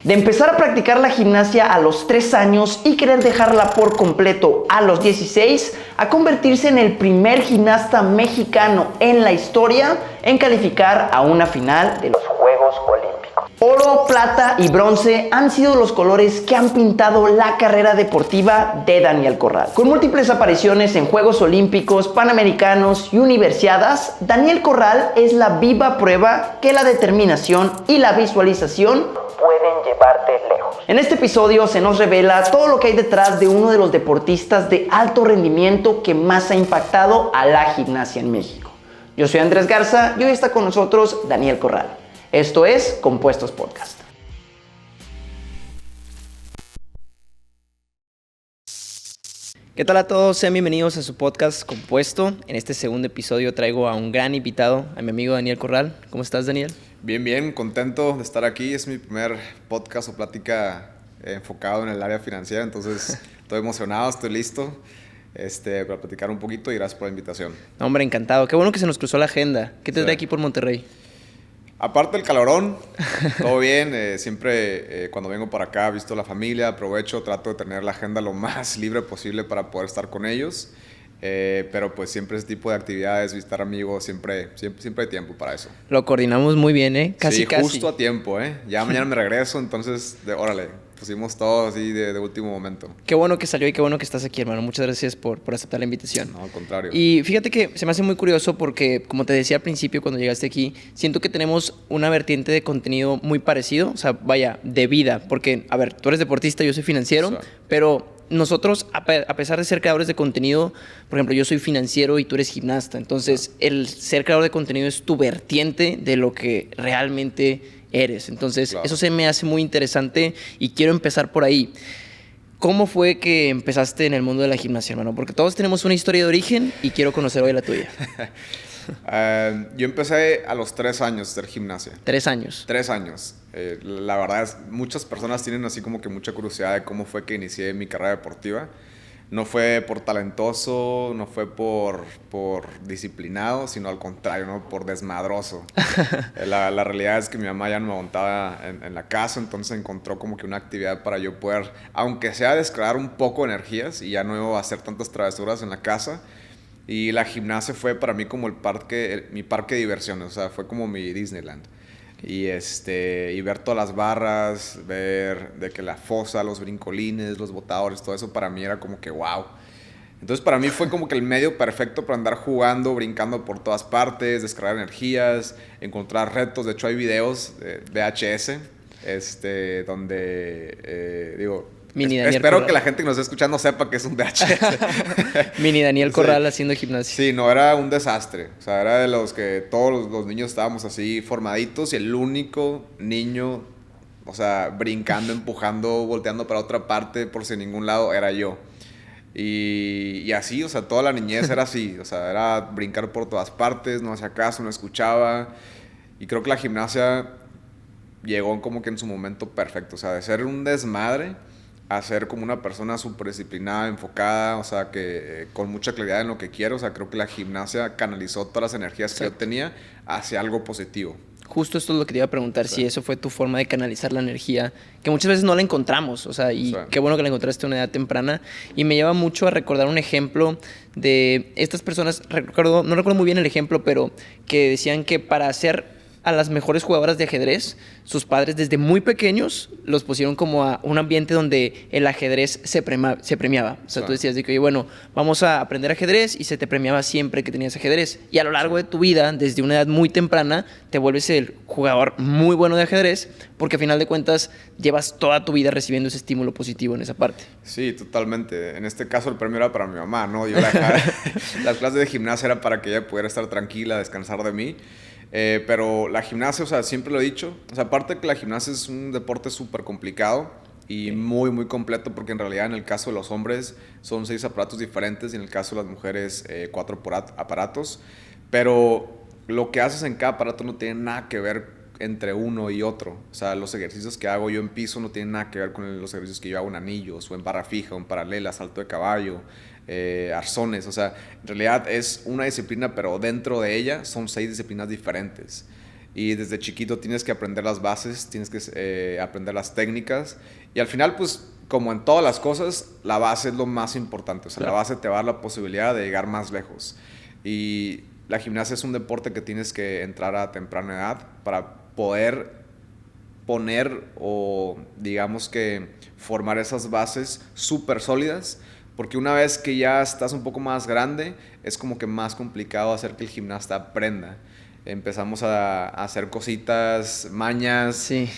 De empezar a practicar la gimnasia a los 3 años y querer dejarla por completo a los 16, a convertirse en el primer gimnasta mexicano en la historia en calificar a una final de los Juegos Olímpicos. Oro, plata y bronce han sido los colores que han pintado la carrera deportiva de Daniel Corral. Con múltiples apariciones en Juegos Olímpicos, Panamericanos y Universiadas, Daniel Corral es la viva prueba que la determinación y la visualización pueden llevarte lejos. En este episodio se nos revela todo lo que hay detrás de uno de los deportistas de alto rendimiento que más ha impactado a la gimnasia en México. Yo soy Andrés Garza y hoy está con nosotros Daniel Corral. Esto es Compuestos Podcast. ¿Qué tal a todos? Sean bienvenidos a su podcast Compuesto. En este segundo episodio traigo a un gran invitado, a mi amigo Daniel Corral. ¿Cómo estás, Daniel? Bien, contento de estar aquí. Es mi primer podcast o plática enfocado en el área financiera, entonces estoy emocionado, estoy listo para platicar un poquito y gracias por la invitación. No, hombre, encantado. Qué bueno que se nos cruzó la agenda. ¿Qué te trae aquí por Monterrey? Aparte del calorón, todo bien. Siempre cuando vengo para acá, visto la familia, aprovecho, trato de tener la agenda lo más libre posible para poder estar con ellos. Pero pues siempre ese tipo de actividades, visitar amigos, siempre hay tiempo para eso. Lo coordinamos muy bien, ¿eh? Casi. Justo a tiempo, ¿eh? Ya mañana me regreso, entonces, órale, pusimos todo así de último momento. Qué bueno que salió y qué bueno que estás aquí, hermano. Muchas gracias por aceptar la invitación. No, al contrario. Y fíjate que se me hace muy curioso porque, como te decía al principio cuando llegaste aquí, siento que tenemos una vertiente de contenido muy parecido, o sea, vaya, de vida. Porque, a ver, tú eres deportista, yo soy financiero, pero nosotros, a pesar de ser creadores de contenido, por ejemplo, yo soy financiero y tú eres gimnasta. Entonces, el ser creador de contenido es tu vertiente de lo que realmente eres. Entonces, eso se me hace muy interesante y quiero empezar por ahí. ¿Cómo fue que empezaste en el mundo de la gimnasia, hermano? Porque todos tenemos una historia de origen y quiero conocer hoy la tuya. Yo empecé a los 3 años a hacer gimnasia. 3 años. 3 años. La verdad es, muchas personas tienen así como que mucha curiosidad de cómo fue que inicié mi carrera deportiva. No fue por talentoso, no fue por disciplinado, sino al contrario, ¿no? Por desmadroso. La realidad es que mi mamá ya no me aguantaba en la casa, entonces encontró como que una actividad para yo poder, aunque sea descargar un poco de energías y ya no hacer tantas travesuras en la casa. Y la gimnasia fue para mí como mi parque de diversiones, o sea, fue como mi Disneyland. Y ver todas las barras, ver de que la fosa, los brincolines, los botadores, todo eso para mí era como que wow. Entonces para mí fue como que el medio perfecto para andar jugando, brincando por todas partes, descargar energías, encontrar retos. De hecho hay videos de VHS, donde espero que la gente que nos esté escuchando sepa que es un VHS. Mini Daniel Corral haciendo gimnasia. Sí, no, era un desastre. O sea, era de los que todos los niños estábamos así formaditos y el único niño, o sea, brincando, empujando, volteando para otra parte por sin ningún lado, era yo. Y así, o sea, toda la niñez era así. O sea, era brincar por todas partes, no hacía caso, no escuchaba. Y creo que la gimnasia llegó como que en su momento perfecto. O sea, de ser un desmadre a ser como una persona súper disciplinada, enfocada, o sea, que con mucha claridad en lo que quiero. O sea, creo que la gimnasia canalizó todas las energías que yo tenía hacia algo positivo. Justo esto es lo que te iba a preguntar, si eso fue tu forma de canalizar la energía, que muchas veces no la encontramos, o sea, y qué bueno que la encontraste a una edad temprana. Y me lleva mucho a recordar un ejemplo de estas personas, no recuerdo muy bien el ejemplo, pero que decían que para hacer a las mejores jugadoras de ajedrez, sus padres desde muy pequeños los pusieron como a un ambiente donde el ajedrez se premiaba. O sea, tú decías de que, oye, bueno, vamos a aprender ajedrez y se te premiaba siempre que tenías ajedrez. Y a lo largo de tu vida, desde una edad muy temprana, te vuelves el jugador muy bueno de ajedrez porque a final de cuentas llevas toda tu vida recibiendo ese estímulo positivo en esa parte. Sí, totalmente. En este caso el premio era para mi mamá, ¿no? Yo las clases de gimnasia era para que ella pudiera estar tranquila, descansar de mí. Pero la gimnasia, o sea, siempre lo he dicho, o sea, aparte de que la gimnasia es un deporte súper complicado y muy, muy completo, porque en realidad en el caso de los hombres son 6 aparatos diferentes y en el caso de las mujeres 4 aparatos, pero lo que haces en cada aparato no tiene nada que ver entre uno y otro. O sea, los ejercicios que hago yo en piso no tienen nada que ver con los ejercicios que yo hago en anillos o en barra fija o en paralela, salto de caballo, arzones. O sea, en realidad es una disciplina, pero dentro de ella son 6 disciplinas diferentes. y desde chiquito tienes que aprender las bases, tienes que aprender las técnicas y al final pues como en todas las cosas la base es lo más importante, o sea, Claro. la base te va a dar la posibilidad de llegar más lejos y la gimnasia es un deporte que tienes que entrar a temprana edad para poder poner o digamos que formar esas bases súper sólidas, porque una vez que ya estás un poco más grande es como que más complicado hacer que el gimnasta aprenda. Empezamos a hacer cositas, mañas, Sí.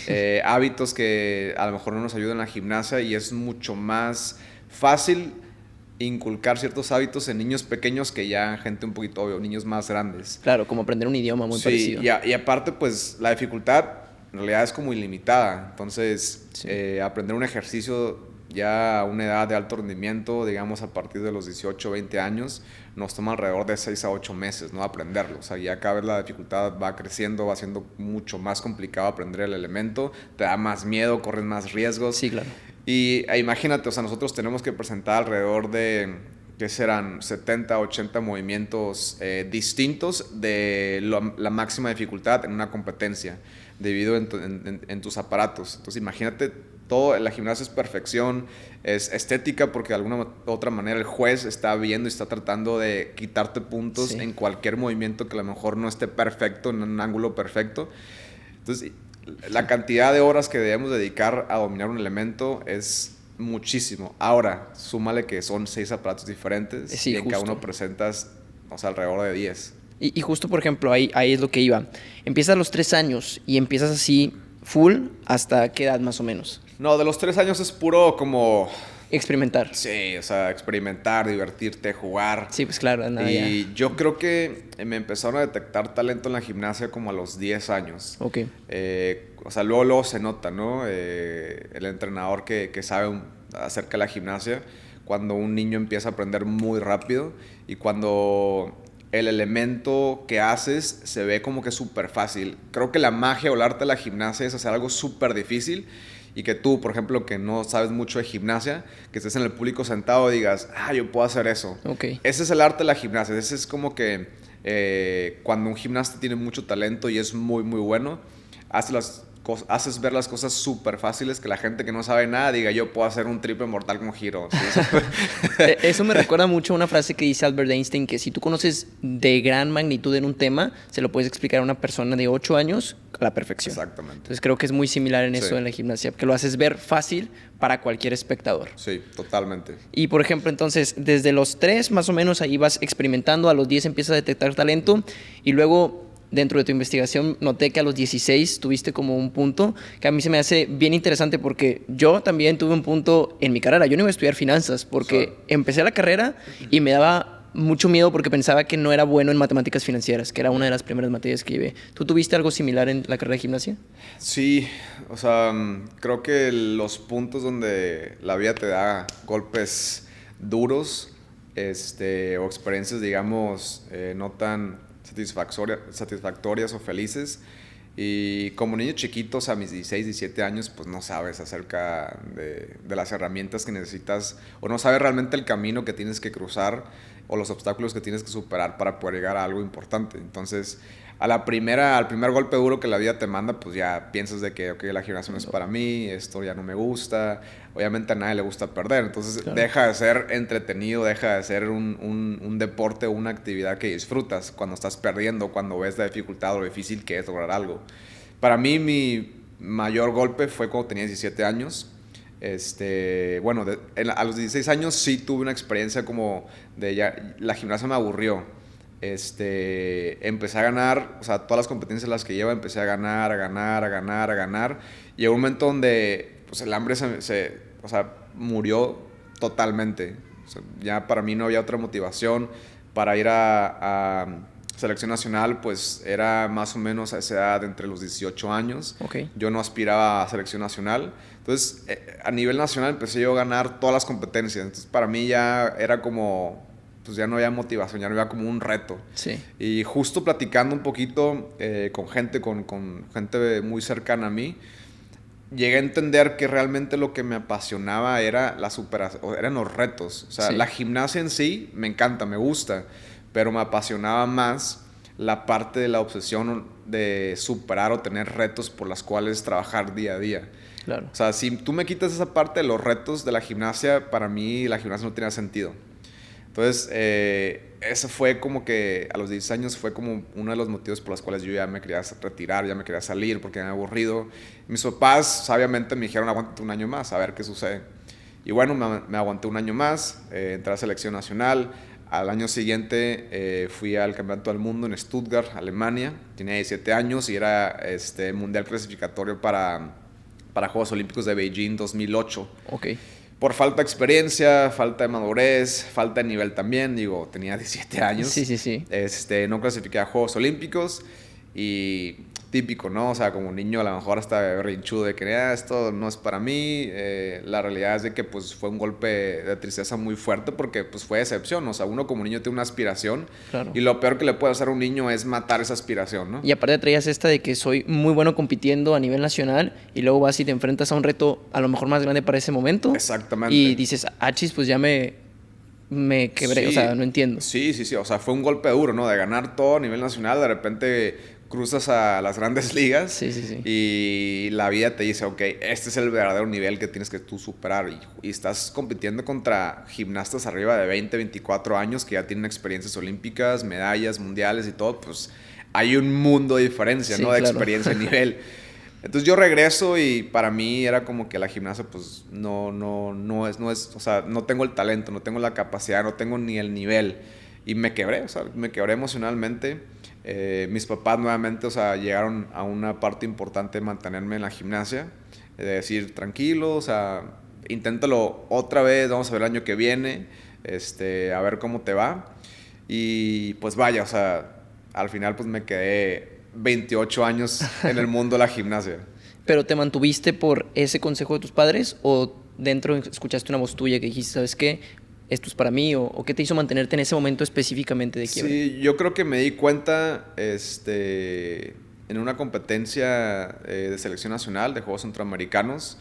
hábitos que a lo mejor no nos ayudan en la gimnasia y es mucho más fácil inculcar ciertos hábitos en niños pequeños que ya en gente un poquito, obvio, niños más grandes. Claro, como aprender un idioma muy Sí, parecido. y aparte, pues la dificultad en realidad es como ilimitada. Entonces, Sí. aprender un ejercicio ya a una edad de alto rendimiento, digamos a partir de los 18, 20 años, nos toma alrededor de 6 a 8 meses, ¿no? Aprenderlo. O sea, ya cada vez la dificultad va creciendo, va siendo mucho más complicado aprender el elemento, te da más miedo, corres más riesgos. Sí, claro. Y imagínate, o sea, nosotros tenemos que presentar alrededor de, ¿qué serán? 70, 80 movimientos distintos de la máxima dificultad en una competencia, debido en tus aparatos. Entonces, imagínate, todo, la gimnasia es perfección, es estética, porque de alguna u otra manera el juez está viendo y está tratando de quitarte puntos Sí. en cualquier movimiento que a lo mejor no esté perfecto, en un ángulo perfecto. Entonces, la cantidad de horas que debemos dedicar a dominar un elemento es muchísimo. Ahora, súmale que son 6 aparatos diferentes Sí, y en cada justo. uno presentas, o sea, alrededor de 10. Y justo, por ejemplo, ahí es lo que iba. Empiezas a los 3 años y empiezas así full, ¿hasta qué edad más o menos? No, de los 3 años es puro como, Experimentar. sí, o sea, experimentar, divertirte, jugar. Sí, pues claro, nada ya. Y yo creo que me empezaron a detectar talento en la gimnasia como a los 10 años. Ok. O sea, luego se nota, ¿no? El entrenador que sabe acerca de la gimnasia, cuando un niño empieza a aprender muy rápido y cuando el elemento que haces se ve como que súper fácil. Creo que la magia o el arte de la gimnasia es hacer algo súper difícil y que tú, por ejemplo, que no sabes mucho de gimnasia, que estés en el público sentado y digas, yo puedo hacer eso. Ok. Ese es el arte de la gimnasia. Ese es como que cuando un gimnasta tiene mucho talento y es muy, muy bueno, haces ver las cosas súper fáciles, que la gente que no sabe nada diga, yo puedo hacer un triple mortal con giro. ¿Sí? Eso me recuerda mucho a una frase que dice Albert Einstein, que si tú conoces de gran magnitud en un tema, se lo puedes explicar a una persona de 8 años a la perfección. Exactamente. Entonces creo que es muy similar en eso Sí. en la gimnasia, que lo haces ver fácil para cualquier espectador. Sí, totalmente. Y por ejemplo, entonces, desde los 3 más o menos ahí vas experimentando, a los 10 empiezas a detectar talento y luego dentro de tu investigación noté que a los 16 tuviste como un punto que a mí se me hace bien interesante porque yo también tuve un punto en mi carrera. Yo no iba a estudiar finanzas porque empecé la carrera y me daba mucho miedo porque pensaba que no era bueno en matemáticas financieras, que era una de las primeras materias que llevé. ¿Tú tuviste algo similar en la carrera de gimnasia? Sí, o sea, creo que los puntos donde la vida te da golpes duros, o experiencias, digamos, no tan satisfactorias o felices. Y como niño chiquito, o sea, a mis 16, 17 años, pues no sabes acerca de las herramientas que necesitas o no sabes realmente el camino que tienes que cruzar o los obstáculos que tienes que superar para poder llegar a algo importante. Entonces, al primer golpe duro que la vida te manda, pues ya piensas de que okay, la gimnasia no es para mí, esto ya no me gusta. Obviamente a nadie le gusta perder, entonces Claro. deja de ser entretenido, deja de ser un deporte o una actividad que disfrutas cuando estás perdiendo, cuando ves la dificultad o lo difícil que es lograr algo. Para mí mi mayor golpe fue cuando tenía 17 años. Bueno, a los 16 años sí tuve una experiencia como de ya, la gimnasia me aburrió. Empecé a ganar, o sea, todas las competencias en las que lleva, empecé a ganar. Y llegó un momento donde pues, el hambre o sea, murió totalmente. O sea, ya para mí no había otra motivación para ir a selección nacional, pues era más o menos a esa edad, entre los 18 años. Ok. Yo no aspiraba a selección nacional. Entonces, a nivel nacional empecé yo a ganar todas las competencias. Entonces, para mí ya era como, pues ya no había motivación, ya no había como un reto. Sí. Y justo platicando un poquito con gente muy cercana a mí, llegué a entender que realmente lo que me apasionaba era eran los retos. O sea, Sí. la gimnasia en sí me encanta, me gusta, pero me apasionaba más la parte de la obsesión de superar o tener retos por las cuales trabajar día a día. Claro. O sea, si tú me quitas esa parte de los retos de la gimnasia, para mí la gimnasia no tenía sentido. Entonces, eso fue como que a los 10 años fue como uno de los motivos por los cuales yo ya me quería retirar, ya me quería salir porque me había aburrido. Mis papás sabiamente me dijeron, aguántate un año más, a ver qué sucede. Y bueno, me aguanté un año más, entré a selección nacional. Al año siguiente fui al Campeonato del Mundo en Stuttgart, Alemania. Tenía 17 años y era mundial clasificatorio para Juegos Olímpicos de Beijing 2008. Ok. Por falta de experiencia, falta de madurez, falta de nivel también. Digo, tenía 17 años. Sí. No clasifiqué a Juegos Olímpicos y típico, ¿no? O sea, como niño a lo mejor hasta berrinchudo de que esto no es para mí. La realidad es de que pues fue un golpe de tristeza muy fuerte porque pues fue decepción. O sea, uno como niño tiene una aspiración. Claro. Y lo peor que le puede hacer a un niño es matar esa aspiración, ¿no? Y aparte traías esta de que soy muy bueno compitiendo a nivel nacional y luego vas y te enfrentas a un reto a lo mejor más grande para ese momento. Exactamente. Y dices, achis, pues ya me quebré, Sí, o sea, no entiendo. Sí. O sea, fue un golpe duro, ¿no? De ganar todo a nivel nacional, de repente cruzas a las grandes ligas. Sí. Y la vida te dice, ok, este es el verdadero nivel que tienes que tú superar. Y estás compitiendo contra gimnastas arriba de 20, 24 años que ya tienen experiencias olímpicas, medallas, mundiales y todo. Pues hay un mundo de diferencia, Sí, ¿no? De claro. experiencia, nivel. Entonces yo regreso y para mí era como que la gimnasia pues no es, o sea, no tengo el talento, no tengo la capacidad, no tengo ni el nivel. Y me quebré, o sea, me quebré emocionalmente. Mis papás nuevamente, o sea, llegaron a una parte importante de mantenerme en la gimnasia, de decir, tranquilo, o sea, inténtalo otra vez, vamos a ver el año que viene, a ver cómo te va. Y pues vaya, o sea, al final pues me quedé 28 años en el mundo de la gimnasia. ¿Pero te mantuviste por ese consejo de tus padres o dentro escuchaste una voz tuya que dijiste, ¿sabes qué? Esto es para mí, o qué te hizo mantenerte en ese momento específicamente de quiebre? Sí, yo creo que me di cuenta en una competencia de selección nacional de Juegos Centroamericanos,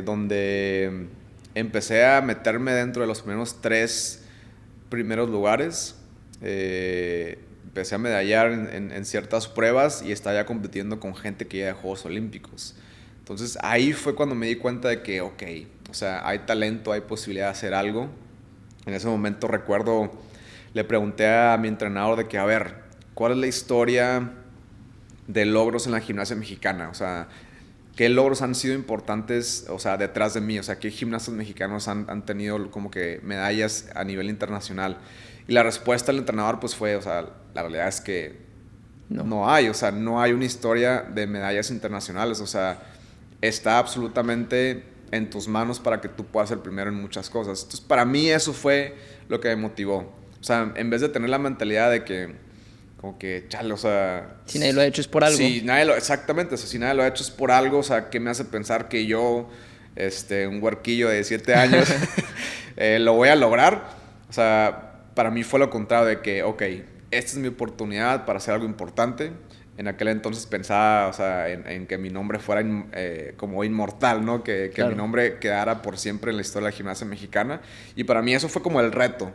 donde empecé a meterme dentro de los primeros lugares. Empecé a medallar en ciertas pruebas y estaba ya compitiendo con gente que ya de Juegos Olímpicos. Entonces ahí fue cuando me di cuenta de que, ok, o sea, hay talento, hay posibilidad de hacer algo. En ese momento recuerdo, le pregunté a mi entrenador de que, a ver, ¿cuál es la historia de logros en la gimnasia mexicana? O sea, ¿qué logros han sido importantes, o sea, detrás de mí? O sea, ¿qué gimnastas mexicanos han tenido como que medallas a nivel internacional? Y la respuesta del entrenador pues fue, o sea, la realidad es que no hay, o sea, no hay una historia de medallas internacionales, o sea, está absolutamente en tus manos para que tú puedas ser primero en muchas cosas. Entonces, para mí eso fue lo que me motivó. O sea, en vez de tener la mentalidad de que, como que, chale, o sea... Si nadie lo ha hecho es por algo. Exactamente, o sea, si nadie lo ha hecho es por algo, o sea, ¿qué me hace pensar que yo, un huerquillo de 7 años, lo voy a lograr? O sea, para mí fue lo contrario de que, ok, esta es mi oportunidad para hacer algo importante. En aquel entonces pensaba, o sea, en que mi nombre fuera como inmortal, ¿no? Que Claro. mi nombre quedara por siempre en la historia de la gimnasia mexicana. Y para mí eso fue como el reto.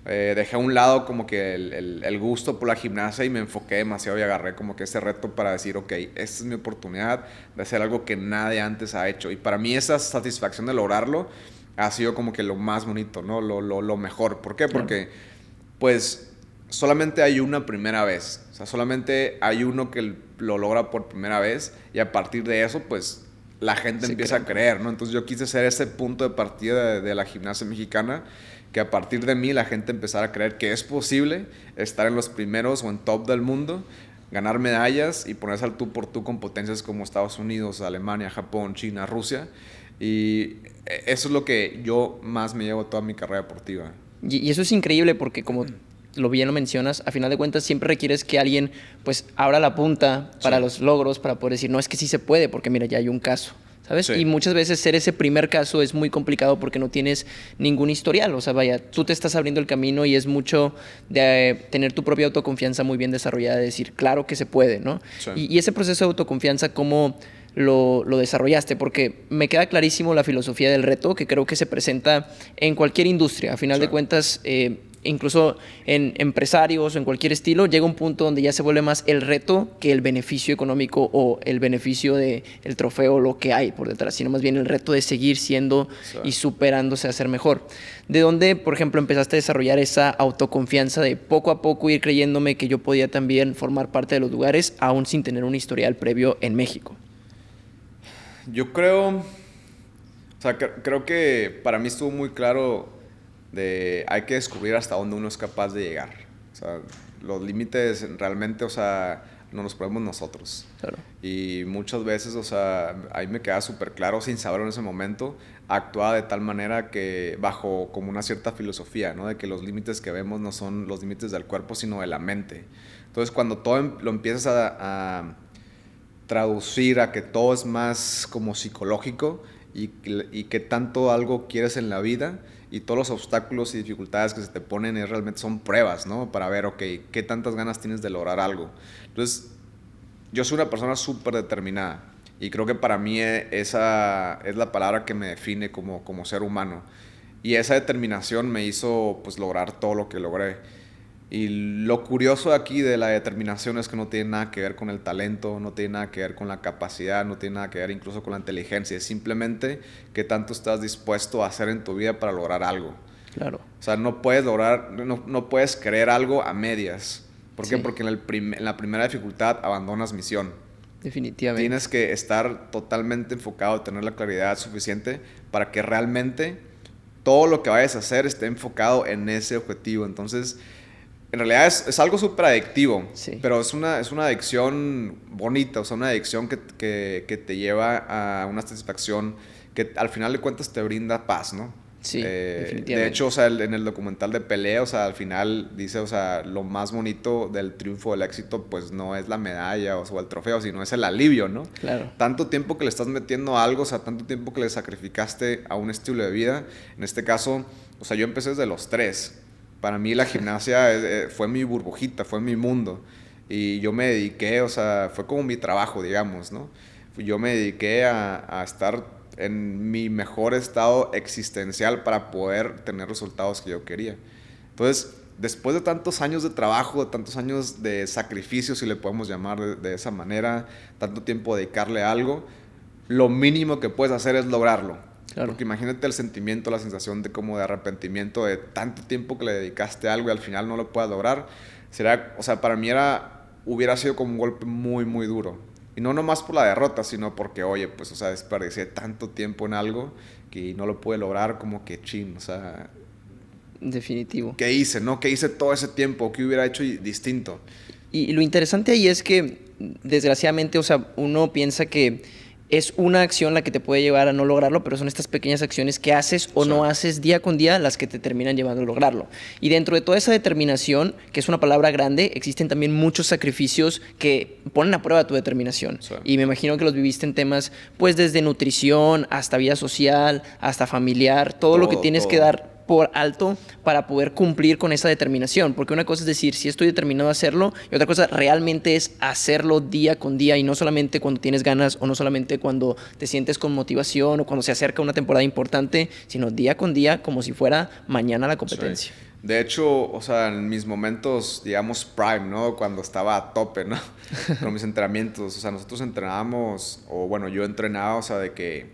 Dejé a un lado como que el gusto por la gimnasia y me enfoqué demasiado y agarré como que ese reto para decir, ok, esta es mi oportunidad de hacer algo que nadie antes ha hecho. Y para mí esa satisfacción de lograrlo ha sido como que lo más bonito, ¿no? Lo mejor. ¿Por qué? Porque, pues, solamente hay una primera vez. O sea, solamente hay uno que lo logra por primera vez y a partir de eso, pues, la gente empieza a creer, ¿no? Entonces yo quise ser ese punto de partida de la gimnasia mexicana, que a partir de mí la gente empezara a creer que es posible estar en los primeros o en top del mundo, ganar medallas y ponerse al tú por tú con potencias como Estados Unidos, Alemania, Japón, China, Rusia. Y eso es lo que yo más me llevo toda mi carrera deportiva. Y eso es increíble porque como bien lo mencionas, a final de cuentas siempre requieres que alguien pues abra la punta para los logros, para poder decir, no, es que sí se puede, porque mira, ya hay un caso, ¿sabes? Sí. Y muchas veces ser ese primer caso es muy complicado porque no tienes ningún historial, o sea, vaya, tú te estás abriendo el camino y es mucho de tener tu propia autoconfianza muy bien desarrollada, de decir, claro que se puede, ¿no? Sí. Y ese proceso de autoconfianza, ¿cómo lo desarrollaste? Porque me queda clarísimo la filosofía del reto, que creo que se presenta en cualquier industria. A final de cuentas, incluso en empresarios o en cualquier estilo, llega un punto donde ya se vuelve más el reto que el beneficio económico o el beneficio del trofeo, lo que hay por detrás, sino más bien el reto de seguir siendo y superándose a ser mejor. ¿De dónde, por ejemplo, empezaste a desarrollar esa autoconfianza de poco a poco ir creyéndome que yo podía también formar parte de los lugares, aún sin tener un historial previo en México? Yo creo, o sea, creo que para mí estuvo muy claro de hay que descubrir hasta dónde uno es capaz de llegar. O sea, los límites realmente, o sea, no los ponemos nosotros. Claro. Y muchas veces, o sea, ahí me queda súper claro, sin saberlo en ese momento, actuaba de tal manera que bajo como una cierta filosofía, ¿no? De que los límites que vemos no son los límites del cuerpo, sino de la mente. Entonces, cuando todo lo empiezas a traducir a que todo es más como psicológico y que tanto algo quieres en la vida y todos los obstáculos y dificultades que se te ponen realmente son pruebas, ¿no? Para ver, ok, qué tantas ganas tienes de lograr algo. Entonces, yo soy una persona súper determinada y creo que para mí esa es la palabra que me define como ser humano. Y esa determinación me hizo pues lograr todo lo que logré. Y lo curioso aquí de la determinación es que no tiene nada que ver con el talento, no tiene nada que ver con la capacidad, no tiene nada que ver incluso con la inteligencia. Es simplemente qué tanto estás dispuesto a hacer en tu vida para lograr algo. Claro. O sea, no puedes querer algo a medias. ¿Por qué? Sí. Porque en la primera dificultad abandonas misión. Definitivamente. Tienes que estar totalmente enfocado, tener la claridad suficiente para que realmente todo lo que vayas a hacer esté enfocado en ese objetivo. Entonces, en realidad es algo súper adictivo, sí. Pero es una adicción bonita, o sea, una adicción que te lleva a una satisfacción que al final de cuentas te brinda paz, ¿no? Sí, definitivamente. De hecho, o sea, en el documental de Pelé, o sea, al final dice, o sea, lo más bonito del triunfo, del éxito, pues no es la medalla o el trofeo, sino es el alivio, ¿no? Claro. Tanto tiempo que le estás metiendo a algo, o sea, tanto tiempo que le sacrificaste a un estilo de vida. En este caso, o sea, yo empecé desde los 3. Para mí la gimnasia fue mi burbujita, fue mi mundo. Y yo me dediqué, o sea, fue como mi trabajo, digamos, ¿no? Yo me dediqué a estar en mi mejor estado existencial para poder tener resultados que yo quería. Entonces, después de tantos años de trabajo, de tantos años de sacrificio, si le podemos llamar de esa manera, tanto tiempo dedicarle a algo, lo mínimo que puedes hacer es lograrlo. Claro. Porque imagínate el sentimiento, la sensación de como de arrepentimiento de tanto tiempo que le dedicaste a algo y al final no lo puedas lograr. O sea, para mí hubiera sido como un golpe muy, muy duro. Y no nomás por la derrota, sino porque, oye, pues, o sea, desperdicié tanto tiempo en algo que no lo pude lograr, como que chin, o sea... Definitivo. ¿Qué hice, no? ¿Qué hice todo ese tiempo? ¿Qué hubiera hecho distinto? Y lo interesante ahí es que, desgraciadamente, o sea, uno piensa que es una acción la que te puede llevar a no lograrlo, pero son estas pequeñas acciones que haces o no haces día con día las que te terminan llevando a lograrlo. Y dentro de toda esa determinación, que es una palabra grande, existen también muchos sacrificios que ponen a prueba tu determinación. Sí. Y me imagino que los viviste en temas, pues desde nutrición hasta vida social, hasta familiar, todo lo que tienes que dar por alto para poder cumplir con esa determinación, porque una cosa es decir, sí estoy determinado a hacerlo, y otra cosa realmente es hacerlo día con día, y no solamente cuando tienes ganas, o no solamente cuando te sientes con motivación, o cuando se acerca una temporada importante, sino día con día, como si fuera mañana la competencia. Sí. De hecho, o sea, en mis momentos, digamos, prime, ¿no? Cuando estaba a tope, ¿no? Con mis entrenamientos, o sea, nosotros entrenábamos, o bueno, yo entrenaba, o sea, de que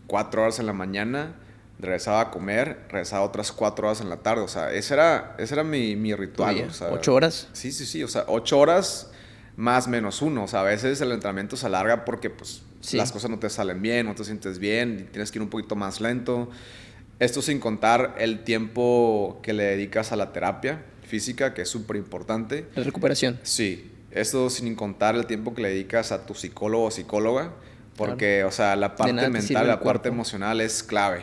4 horas en la mañana, regresaba a comer, regresaba otras 4 horas en la tarde, o sea, ese era mi ritual. O sea, 8 horas. Sí, o sea, 8 horas más menos 1, o sea, a veces el entrenamiento se alarga porque, pues, las cosas no te salen bien, no te sientes bien, y tienes que ir un poquito más lento. Esto sin contar el tiempo que le dedicas a la terapia física, que es súper importante. La recuperación. Sí, esto sin contar el tiempo que le dedicas a tu psicólogo o psicóloga, porque, o sea, la parte mental, la parte emocional es clave.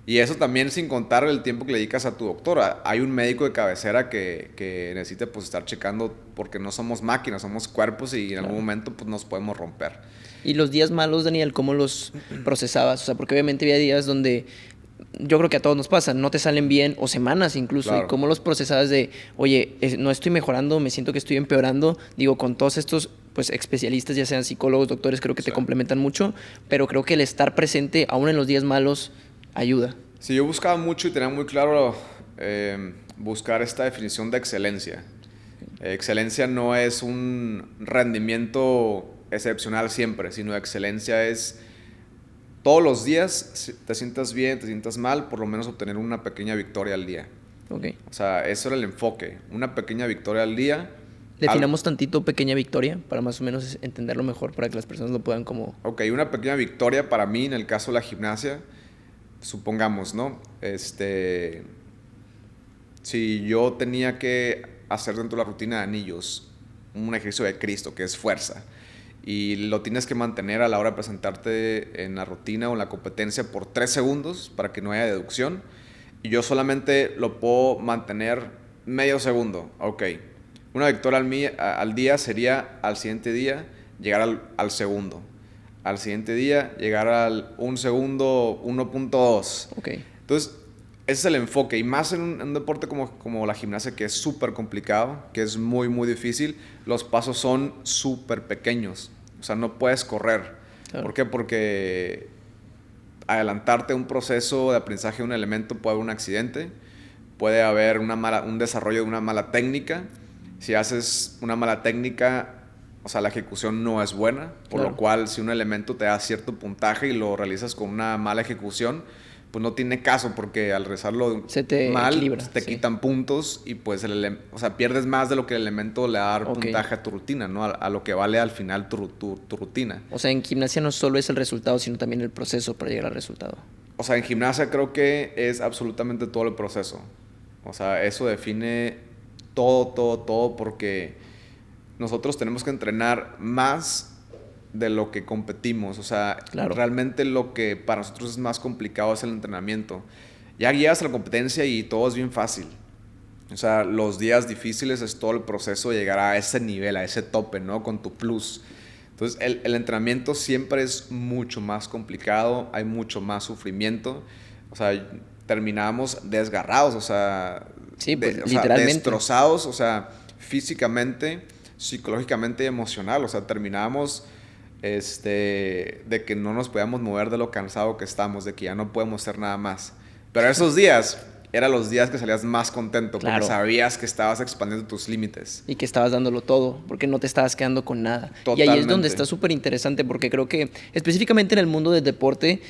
Y eso también sin contar el tiempo que le dedicas a tu doctora. Hay un médico de cabecera que necesita pues estar checando, porque no somos máquinas, somos cuerpos y en algún momento pues nos podemos romper. Y los días malos, Daniel, ¿cómo los procesabas? O sea, porque obviamente había días donde yo creo que a todos nos pasa, no te salen bien, o semanas incluso. Claro. ¿Y cómo los procesabas de, oye, no estoy mejorando, me siento que estoy empeorando? Digo, con todos estos pues especialistas, ya sean psicólogos, doctores, creo que te complementan mucho, pero creo que el estar presente, aún en los días malos, ayuda. Sí, yo buscaba mucho y tenía muy claro buscar esta definición de excelencia. Excelencia no es un rendimiento excepcional siempre, sino excelencia es todos los días, si te sientas bien, te sientas mal, por lo menos obtener una pequeña victoria al día. Ok. O sea, eso era el enfoque, una pequeña victoria al día. Definamos tantito pequeña victoria para más o menos entenderlo mejor, para que las personas lo puedan como... Ok, una pequeña victoria para mí en el caso de la gimnasia, supongamos, ¿no? Si yo tenía que hacer dentro de la rutina de anillos un ejercicio de Cristo, que es fuerza, y lo tienes que mantener a la hora de presentarte en la rutina o en la competencia por 3 segundos para que no haya deducción, y yo solamente lo puedo mantener medio segundo. Ok, una victoria al día sería al siguiente día llegar al segundo, al siguiente día llegar al 1 segundo 1.2. Ok. Entonces ese es el enfoque, y más en un deporte como la gimnasia, que es súper complicado, que es muy, muy difícil. Los pasos son súper pequeños, o sea, no puedes correr. Claro. ¿Por qué? Porque adelantarte a un proceso de aprendizaje de un elemento puede haber un accidente, puede haber un desarrollo de una mala técnica. Si haces una mala técnica, o sea, la ejecución no es buena, por Claro. lo cual si un elemento te da cierto puntaje y lo realizas con una mala ejecución, pues no tiene caso, porque al realizarlo Se te mal, equilibra, te sí. quitan puntos y pues o sea, pierdes más de lo que el elemento le va a dar Ok. puntaje a tu rutina, ¿no? A lo que vale al final tu rutina. O sea, en gimnasia no solo es el resultado, sino también el proceso para llegar al resultado. O sea, en gimnasia creo que es absolutamente todo el proceso. O sea, eso define todo, porque nosotros tenemos que entrenar más de lo que competimos. O sea, Claro. realmente lo que para nosotros es más complicado es el entrenamiento. Ya llegas a la competencia y todo es bien fácil. O sea, los días difíciles es todo el proceso de llegar a ese nivel, a ese tope, ¿no? Con tu plus. Entonces, el entrenamiento siempre es mucho más complicado, hay mucho más sufrimiento. O sea, terminamos desgarrados, o sea, Sí, pues, o sea, literalmente. destrozados, o sea, físicamente, psicológicamente y emocional. O sea, terminamos de que no nos podíamos mover de lo cansado que estamos, de que ya no podemos hacer nada más. Pero esos días eran los días que salías más contento, Claro. porque sabías que estabas expandiendo tus límites. Y que estabas dándolo todo, porque no te estabas quedando con nada. Y ahí es Totalmente. donde está súper interesante, porque creo que específicamente en el mundo del deporte,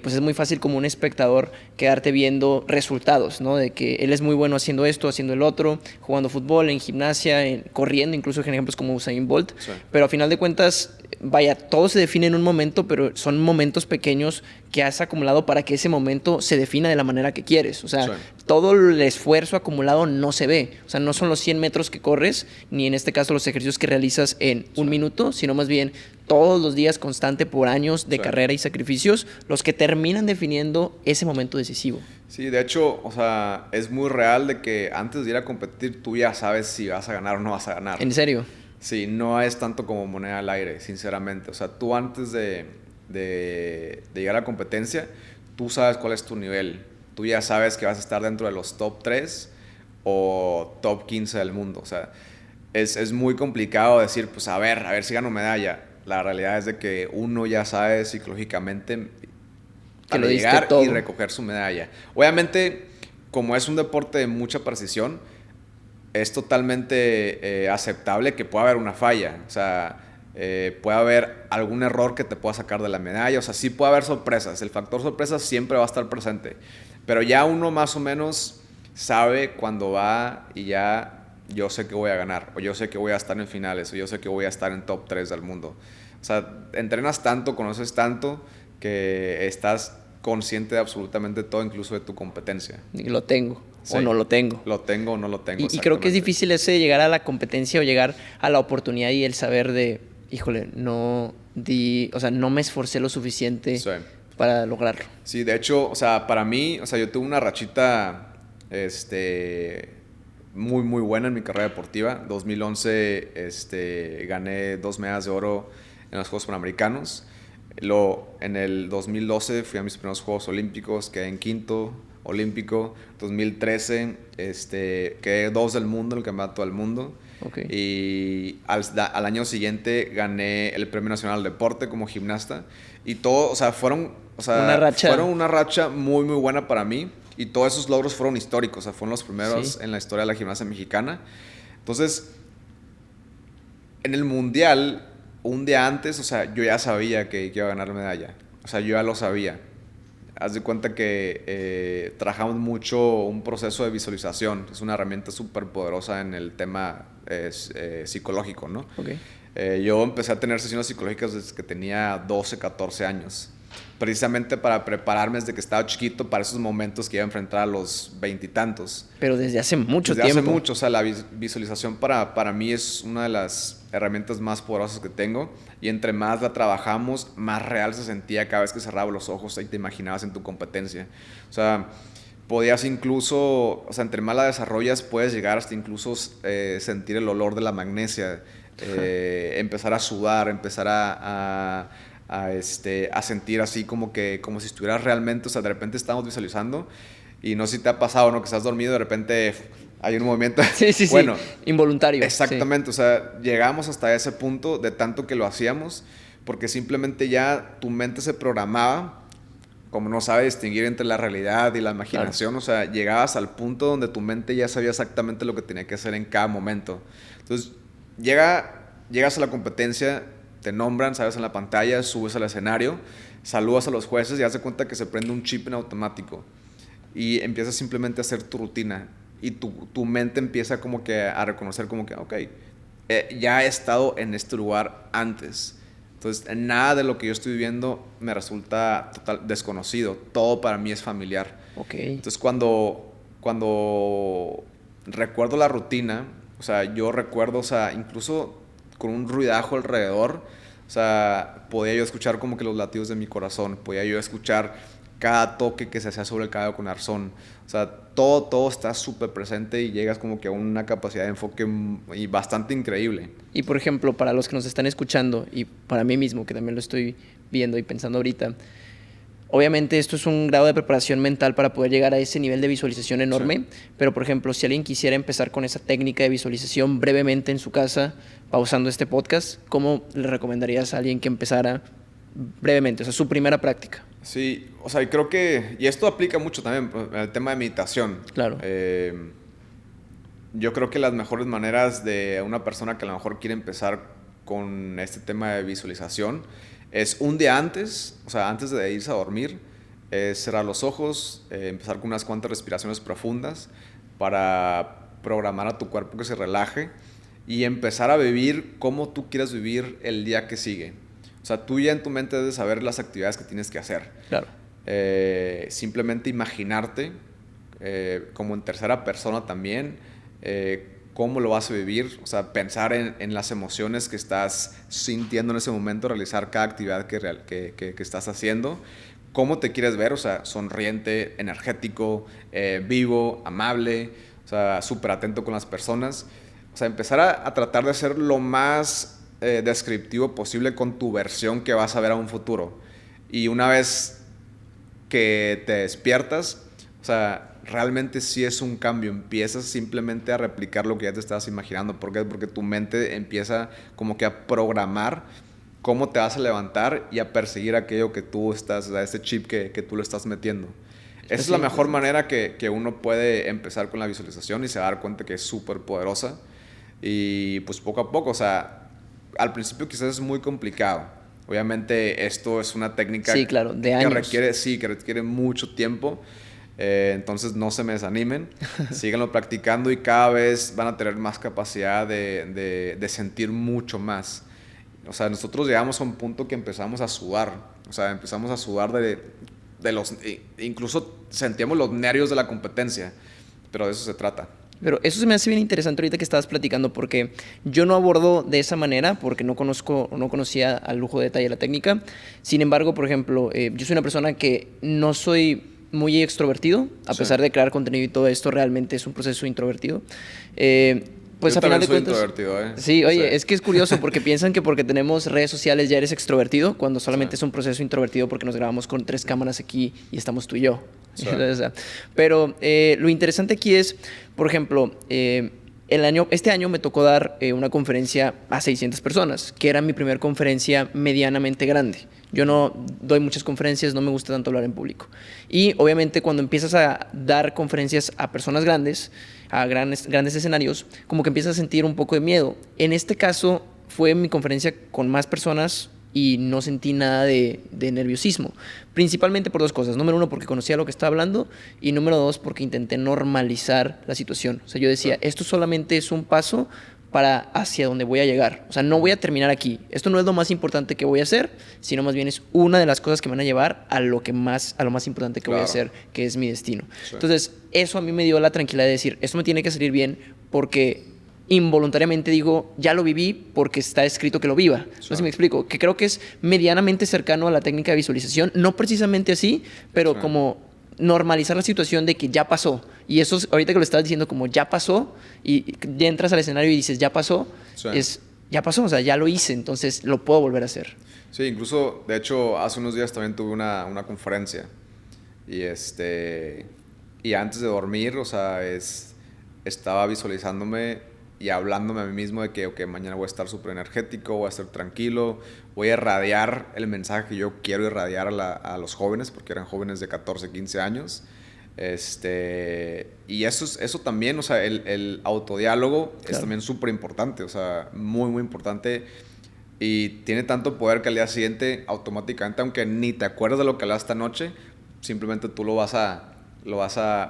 pues es muy fácil como un espectador quedarte viendo resultados, ¿no? De que él es muy bueno haciendo esto, haciendo el otro, jugando fútbol, en gimnasia, corriendo, incluso ejemplos como Usain Bolt. Sí. Pero a final de cuentas, vaya, todo se define en un momento, pero son momentos pequeños que has acumulado para que ese momento se defina de la manera que quieres. O sea, Sí. todo el esfuerzo acumulado no se ve. O sea, no son los 100 metros que corres, ni en este caso los ejercicios que realizas en un minuto, sino más bien todos los días constante por años de Sí. carrera y sacrificios, los que terminan definiendo ese momento decisivo. Sí, de hecho, o sea, es muy real de que antes de ir a competir tú ya sabes si vas a ganar o no vas a ganar. ¿En serio? Sí, no es tanto como moneda al aire, sinceramente. O sea, tú antes de llegar a la competencia, tú sabes cuál es tu nivel. Tú ya sabes que vas a estar dentro de los top 3 o top 15 del mundo. O sea, es muy complicado decir, pues a ver si gano medalla. La realidad es de que uno ya sabe psicológicamente Que para lo diste llegar todo. y recoger su medalla. Obviamente, como es un deporte de mucha precisión, es totalmente aceptable que pueda haber una falla. O sea, puede haber algún error que te pueda sacar de la medalla. O sea, sí puede haber sorpresas. El factor sorpresa siempre va a estar presente. Pero ya uno más o menos sabe cuando va y ya yo sé que voy a ganar. O yo sé que voy a estar en finales. O yo sé que voy a estar en top 3 del mundo. O sea, entrenas tanto, conoces tanto que estás consciente de absolutamente todo, incluso de tu competencia. Y lo tengo Sí. o no lo tengo. Lo tengo o no lo tengo. Y creo que es exactamente. difícil ese llegar a la competencia o llegar a la oportunidad y el saber de, híjole, no me esforcé lo suficiente Sí. para lograrlo. Sí, de hecho, o sea, para mí, o sea, yo tuve una rachita, muy, muy buena en mi carrera deportiva. 2011, gané 2 medallas de oro en los Juegos Panamericanos. En el 2012 fui a mis primeros Juegos Olímpicos, quedé en quinto olímpico. 2013, quedé 2 del mundo, en el campeonato del mundo. Okay. Y al año siguiente gané el Premio Nacional del Deporte como gimnasta. Y todo, o sea, fueron Una racha. fueron una racha muy, muy buena para mí. Y todos esos logros fueron históricos, o sea, fueron los primeros Sí. en la historia de la gimnasia mexicana. Entonces, en el mundial, un día antes, o sea, yo ya sabía que iba a ganar la medalla. O sea, yo ya lo sabía. Haz de cuenta que trabajamos mucho un proceso de visualización. Es una herramienta súper poderosa en el tema psicológico, ¿no? Ok. Yo empecé a tener sesiones psicológicas desde que tenía 12, 14 años. Precisamente para prepararme desde que estaba chiquito para esos momentos que iba a enfrentar a los veintitantos. Pero desde hace mucho Desde tiempo. hace mucho, o sea, la visualización para mí es una de las herramientas más poderosas que tengo, y entre más la trabajamos, más real se sentía cada vez que cerraba los ojos y te imaginabas en tu competencia. O sea, podías incluso, o sea, entre más la desarrollas, puedes llegar hasta incluso sentir el olor de la magnesia, empezar a sudar, empezar a sentir así como si estuvieras realmente, o sea, de repente estamos visualizando. Y no sé si te ha pasado, ¿no? Que estás dormido y de repente hay un movimiento. Sí. Bueno, involuntario. exactamente. Sí. O sea, llegamos hasta ese punto de tanto que lo hacíamos, porque simplemente ya tu mente se programaba, como no sabe distinguir entre la realidad y la imaginación. Claro. O sea, llegabas al punto donde tu mente ya sabía exactamente lo que tenía que hacer en cada momento. Entonces, llegas a la competencia, te nombran, sabes, en la pantalla, subes al escenario, saludas a los jueces y das de cuenta que se prende un chip en automático. Y empiezas simplemente a hacer tu rutina y tu mente empieza como que a reconocer como que, ok, ya he estado en este lugar antes. Entonces, nada de lo que yo estoy viviendo me resulta total desconocido. Todo para mí es familiar. Okay. Entonces, cuando recuerdo la rutina, o sea, yo recuerdo, o sea, incluso con un ruidajo alrededor, o sea, podía yo escuchar como que los latidos de mi corazón, podía yo escuchar cada toque que se hacía sobre el cabello con arzón. O sea, todo está súper presente y llegas como que a una capacidad de enfoque y bastante increíble. Y por ejemplo, para los que nos están escuchando y para mí mismo, que también lo estoy viendo y pensando ahorita, obviamente esto es un grado de preparación mental para poder llegar a ese nivel de visualización enorme, sí. Pero por ejemplo, si alguien quisiera empezar con esa técnica de visualización brevemente en su casa, pausando este podcast, ¿cómo le recomendarías a alguien que empezara brevemente, o sea, su primera práctica? Sí, o sea, creo que, y esto aplica mucho también al tema de meditación. Claro. Yo creo que las mejores maneras de una persona que a lo mejor quiere empezar con este tema de visualización es un día antes, o sea, antes de irse a dormir, cerrar los ojos, empezar con unas cuantas respiraciones profundas para programar a tu cuerpo que se relaje y empezar a vivir como tú quieras vivir el día que sigue. O sea, tú ya en tu mente debes saber las actividades que tienes que hacer. Claro. Simplemente imaginarte como en tercera persona también, cómo lo vas a vivir. O sea, pensar en las emociones que estás sintiendo en ese momento, realizar cada actividad que estás haciendo. Cómo te quieres ver, o sea, sonriente, energético, vivo, amable, o sea, súper atento con las personas. O sea, empezar a tratar de ser lo más descriptivo posible con tu versión que vas a ver a un futuro. Y una vez que te despiertas, o sea, realmente sí es un cambio. Empiezas simplemente a replicar lo que ya te estabas imaginando. ¿Por qué? Porque tu mente empieza como que a programar cómo te vas a levantar y a perseguir aquello que tú estás, o sea, ese chip que tú le estás metiendo. Esa es la mejor manera que uno puede empezar con la visualización y se va a dar cuenta que es súper poderosa. Y pues poco a poco, o sea, al principio quizás es muy complicado. Obviamente esto es una técnica, sí, claro, de años. Que requiere mucho tiempo. Entonces no se me desanimen, síganlo practicando y cada vez van a tener más capacidad de sentir mucho más. O sea, nosotros llegamos a un punto que empezamos a sudar. O sea, empezamos a sudar de los... Incluso sentíamos los nervios de la competencia. Pero de eso se trata. Pero eso se me hace bien interesante ahorita que estabas platicando, porque yo no abordo de esa manera, porque no conocía al lujo de detalle la técnica. Sin embargo, por ejemplo, yo soy una persona que no soy muy extrovertido, a pesar de crear contenido y todo esto, realmente es un proceso introvertido. Pues yo a final de cuentas, introvertido, Sí, oye, es que es curioso porque piensan que porque tenemos redes sociales ya eres extrovertido, cuando solamente es un proceso introvertido porque nos grabamos con 3 cámaras aquí y estamos tú y yo. Pero lo interesante aquí es, por ejemplo, Este año me tocó dar una conferencia a 600 personas, que era mi primera conferencia medianamente grande. Yo no doy muchas conferencias, no me gusta tanto hablar en público. Y obviamente cuando empiezas a dar conferencias a personas grandes, a grandes escenarios, como que empiezas a sentir un poco de miedo. En este caso fue mi conferencia con más personas y no sentí nada de nerviosismo. Principalmente por dos cosas. Número uno, porque conocía lo que estaba hablando. Y número dos, porque intenté normalizar la situación. O sea, yo decía, esto solamente es un paso para hacia donde voy a llegar. O sea, no voy a terminar aquí. Esto no es lo más importante que voy a hacer, sino más bien es una de las cosas que me van a llevar a lo más importante que voy a hacer, que es mi destino. Sí. Entonces, eso a mí me dio la tranquilidad de decir, esto me tiene que salir bien porque involuntariamente digo, ya lo viví porque está escrito que lo viva. Sí. No sé si me explico. Que creo que es medianamente cercano a la técnica de visualización. No precisamente así, pero sí, como normalizar la situación de que ya pasó. Y eso, ahorita que lo estás diciendo, como ya pasó, y ya entras al escenario y dices, ya pasó, sí, ya pasó, o sea, ya lo hice, entonces lo puedo volver a hacer. Sí, incluso, de hecho, hace unos días también tuve una conferencia. Y y antes de dormir, o sea, estaba visualizándome y hablándome a mí mismo de que okay, mañana voy a estar súper energético, voy a estar tranquilo, voy a irradiar el mensaje que yo quiero irradiar a los jóvenes, porque eran jóvenes de 14, 15 años. Y eso también, o sea, el autodiálogo claro, es también súper importante, o sea, muy, muy importante. Y tiene tanto poder que al día siguiente, automáticamente, aunque ni te acuerdas de lo que hablaste esta noche, simplemente tú lo vas a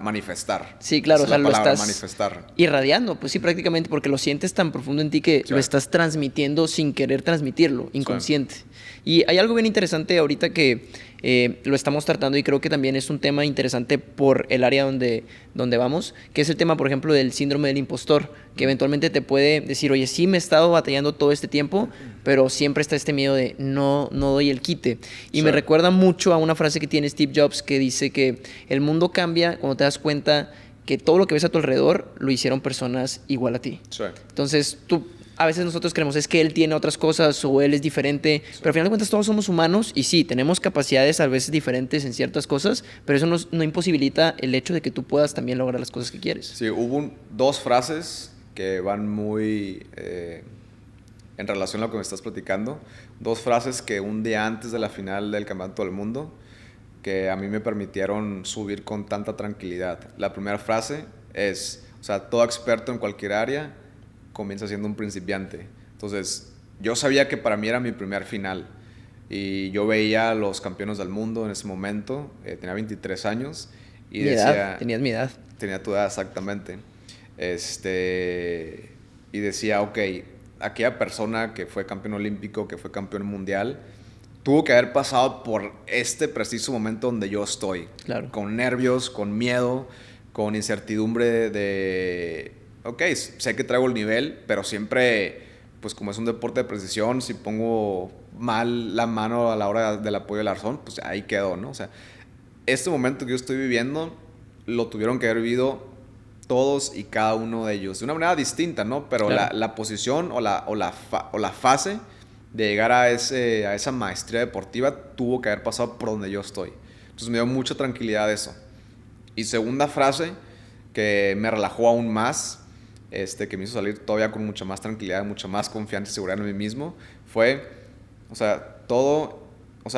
manifestar. Sí, claro, o sea, lo estás manifestar. Irradiando, pues sí, prácticamente, porque lo sientes tan profundo en ti que sí, lo estás transmitiendo sin querer transmitirlo, inconsciente. Sí. Y hay algo bien interesante ahorita que lo estamos tratando y creo que también es un tema interesante por el área donde vamos, que es el tema, por ejemplo, del síndrome del impostor, que eventualmente te puede decir, oye, sí me he estado batallando todo este tiempo, pero siempre está este miedo de no doy el quite. Y sí, me recuerda mucho a una frase que tiene Steve Jobs que dice que el mundo cambia cuando te das cuenta que todo lo que ves a tu alrededor lo hicieron personas igual a ti. Sí. Entonces, a veces nosotros creemos es que él tiene otras cosas o él es diferente, sí, pero al final de cuentas todos somos humanos y sí, tenemos capacidades a veces diferentes en ciertas cosas, pero eso no imposibilita el hecho de que tú puedas también lograr las cosas que quieres. Sí, hubo dos frases que van muy en relación a lo que me estás platicando. Dos frases que un día antes de la final del Campeonato del Mundo que a mí me permitieron subir con tanta tranquilidad. La primera frase es, o sea, todo experto en cualquier área comienza siendo un principiante. Entonces, yo sabía que para mí era mi primer final y yo veía a los campeones del mundo en ese momento, tenía 23 años y mi decía... edad, tenías mi edad. Tenía tu edad, exactamente. Y decía, ok, aquella persona que fue campeón olímpico, que fue campeón mundial, tuvo que haber pasado por este preciso momento donde yo estoy. Claro. Con nervios, con miedo, con incertidumbre de... Ok, sé que traigo el nivel, pero siempre, pues como es un deporte de precisión, si pongo mal la mano a la hora del apoyo del arzón, pues ahí quedó, ¿no? O sea, este momento que yo estoy viviendo, lo tuvieron que haber vivido todos y cada uno de ellos. De una manera distinta, ¿no? Pero claro, la posición o la fase de llegar a esa maestría deportiva tuvo que haber pasado por donde yo estoy. Entonces me dio mucha tranquilidad eso. Y segunda frase que me relajó aún más, que me hizo salir todavía con mucha más tranquilidad, mucha más confianza y seguridad en mí mismo, fue, o sea,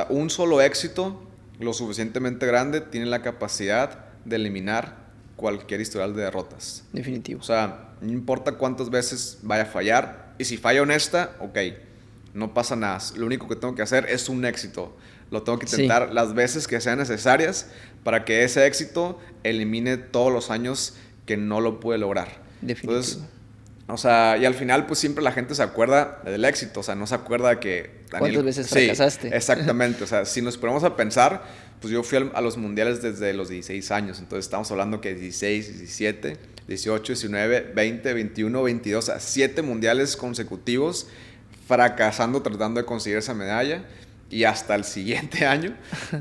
un solo éxito lo suficientemente grande tiene la capacidad de eliminar cualquier historial de derrotas. Definitivo. O sea, no importa cuántas veces vaya a fallar, y si falla honesta, ok, no pasa nada. Lo único que tengo que hacer es un éxito. Lo tengo que intentar las veces que sean necesarias para que ese éxito elimine todos los años que no lo pude lograr. Definitivo. Entonces, o sea, y al final pues siempre la gente se acuerda del éxito, o sea, no se acuerda que... ¿Cuántas veces fracasaste? Sí, exactamente, o sea, si nos ponemos a pensar, pues yo fui a los mundiales desde los 16 años, entonces estamos hablando que 16, 17, 18, 19, 20, 21, 22, o sea, 7 mundiales consecutivos fracasando tratando de conseguir esa medalla y hasta el siguiente año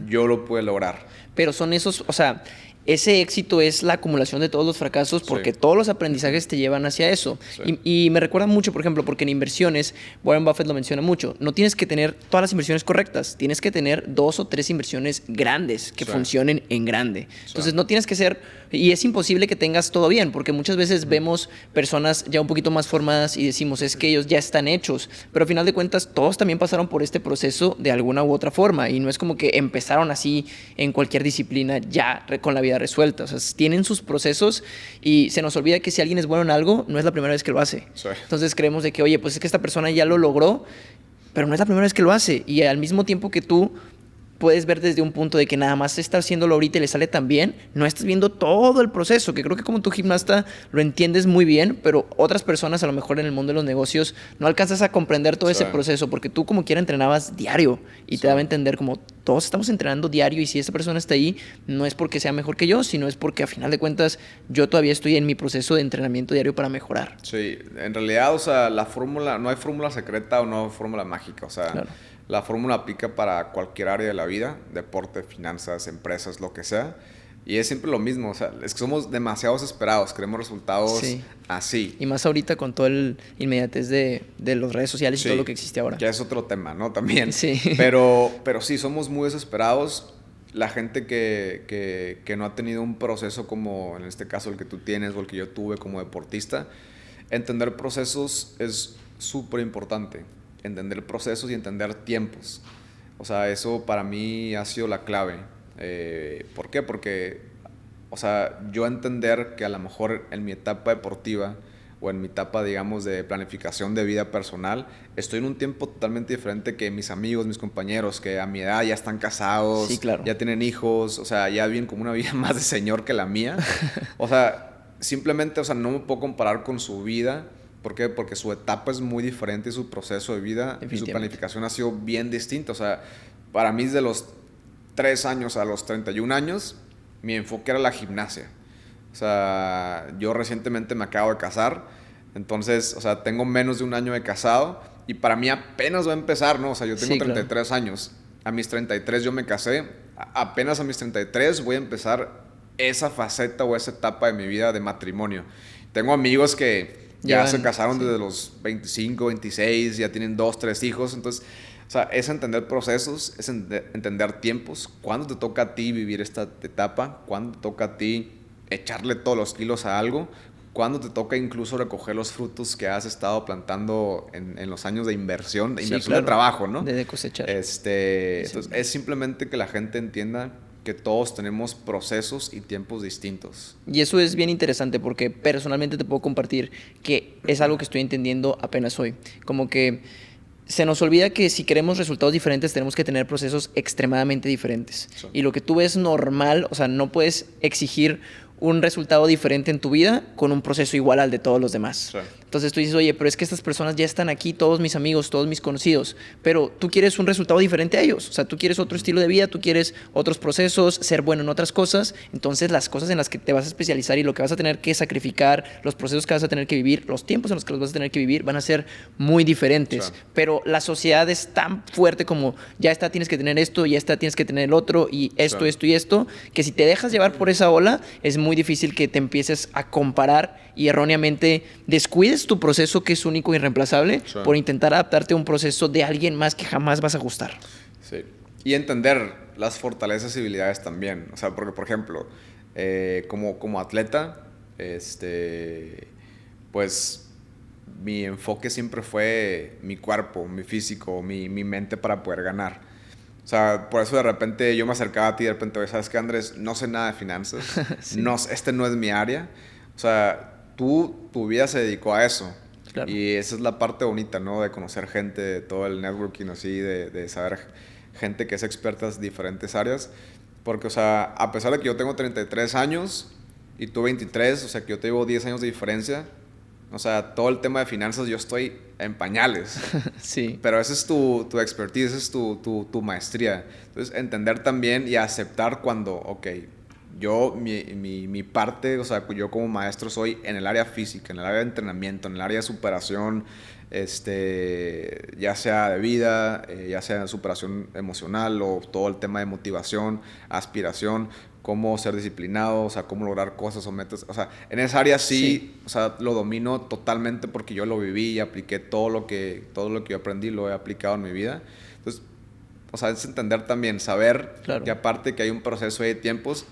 yo lo pude lograr. Pero son esos, o sea, ese éxito es la acumulación de todos los fracasos porque todos los aprendizajes te llevan hacia eso. Y me recuerda mucho, por ejemplo, porque en inversiones, Warren Buffett lo menciona mucho, no tienes que tener todas las inversiones correctas, tienes que tener 2 o 3 inversiones grandes que funcionen en grande. Entonces no tienes que ser, y es imposible que tengas todo bien, porque muchas veces vemos personas ya un poquito más formadas y decimos, es que ellos ya están hechos, pero al final de cuentas todos también pasaron por este proceso de alguna u otra forma, y no es como que empezaron así en cualquier disciplina ya con la vida resuelta. O sea, tienen sus procesos y se nos olvida que si alguien es bueno en algo, no es la primera vez que lo hace. Entonces creemos de que, oye, pues es que esta persona ya lo logró, pero no es la primera vez que lo hace. Y al mismo tiempo que tú puedes ver desde un punto de que nada más está haciéndolo ahorita y le sale tan bien, no estás viendo todo el proceso, que creo que como tu gimnasta lo entiendes muy bien, pero otras personas a lo mejor en el mundo de los negocios no alcanzas a comprender todo ese proceso, porque tú como quiera entrenabas diario y te daba a entender como todos estamos entrenando diario, y si esta persona está ahí, no es porque sea mejor que yo, sino es porque a final de cuentas yo todavía estoy en mi proceso de entrenamiento diario para mejorar. Sí, en realidad, o sea, la fórmula, no hay fórmula secreta o no hay fórmula mágica, o sea, la fórmula aplica para cualquier área de la vida, deporte, finanzas, empresas, lo que sea. Y es siempre lo mismo, o sea, es que somos demasiado esperados, queremos resultados así. Y más ahorita con todo el inmediatez de las redes sociales y todo lo que existe ahora. Que es otro tema, ¿no? También. Sí. Pero sí, somos muy desesperados. La gente que no ha tenido un proceso como, en este caso, el que tú tienes o el que yo tuve como deportista, entender procesos es súper importante. Entender procesos y entender tiempos. O sea, eso para mí ha sido la clave. ¿Por qué? Porque, o sea, yo entender que a lo mejor en mi etapa deportiva o en mi etapa, digamos, de planificación de vida personal, estoy en un tiempo totalmente diferente que mis amigos, mis compañeros, que a mi edad ya están casados, ya tienen hijos, o sea, ya viven como una vida más de señor que la mía. O sea, simplemente, o sea, no me puedo comparar con su vida. ¿Por qué? Porque su etapa es muy diferente y su proceso de vida y su planificación ha sido bien distinta. O sea, para mí desde los 3 años a los 31 años, mi enfoque era la gimnasia. O sea, yo recientemente me acabo de casar, entonces, o sea, tengo menos de un año de casado y para mí apenas va a empezar, ¿no? O sea, yo tengo 33 años. A mis 33 yo me casé. Apenas a mis 33 voy a empezar esa faceta o esa etapa de mi vida de matrimonio. Tengo amigos que ya se casaron desde los 25, 26, ya tienen 2, 3 hijos. Entonces, o sea, es entender procesos, es entender tiempos. ¿Cuándo te toca a ti vivir esta etapa? ¿Cuándo te toca a ti echarle todos los kilos a algo? ¿Cuándo te toca incluso recoger los frutos que has estado plantando en los años de inversión de trabajo, ¿no? De cosechar. Entonces, es simplemente que la gente entienda que todos tenemos procesos y tiempos distintos. Y eso es bien interesante porque personalmente te puedo compartir que es algo que estoy entendiendo apenas hoy. Como que se nos olvida que si queremos resultados diferentes tenemos que tener procesos extremadamente diferentes. Y lo que tú ves normal, o sea, no puedes exigir un resultado diferente en tu vida con un proceso igual al de todos los demás. Entonces tú dices, oye, pero es que estas personas ya están aquí, todos mis amigos, todos mis conocidos, pero tú quieres un resultado diferente a ellos. O sea, tú quieres otro estilo de vida, tú quieres otros procesos, ser bueno en otras cosas. Entonces las cosas en las que te vas a especializar y lo que vas a tener que sacrificar, los procesos que vas a tener que vivir, los tiempos en los que los vas a tener que vivir van a ser muy diferentes. Pero la sociedad es tan fuerte como ya está, tienes que tener esto, ya está, tienes que tener el otro, y esto, esto y esto, que si te dejas llevar por esa ola, es muy difícil que te empieces a comparar y erróneamente descuides tu proceso, que es único y irreemplazable, por intentar adaptarte a un proceso de alguien más que jamás vas a gustar. Sí. Y entender las fortalezas y habilidades también. O sea, porque, por ejemplo, como atleta, pues mi enfoque siempre fue mi cuerpo, mi físico, mi mente para poder ganar. O sea, por eso de repente yo me acercaba a ti y de repente, ¿sabes qué, Andrés? No sé nada de finanzas. No, no es mi área. O sea, tu vida se dedicó a eso. Claro. Y esa es la parte bonita, ¿no? De conocer gente, de todo el networking así, de saber gente que es experta en diferentes áreas. Porque, o sea, a pesar de que yo tengo 33 años y tú 23, o sea, que yo te llevo 10 años de diferencia, o sea, todo el tema de finanzas yo estoy en pañales. Sí. Pero esa es tu expertise, esa es tu maestría. Entonces, entender también y aceptar cuando, ok, mi parte, o sea, yo como maestro soy en el área física, en el área de entrenamiento, en el área de superación, ya sea de vida, ya sea de superación emocional o todo el tema de motivación, aspiración, cómo ser disciplinado, o sea, cómo lograr cosas o metas. O sea, en esa área sí, o sea, lo domino totalmente porque yo lo viví y apliqué todo lo que yo aprendí, lo he aplicado en mi vida. Entonces, o sea, es entender también, saber que aparte que hay un proceso de tiempos,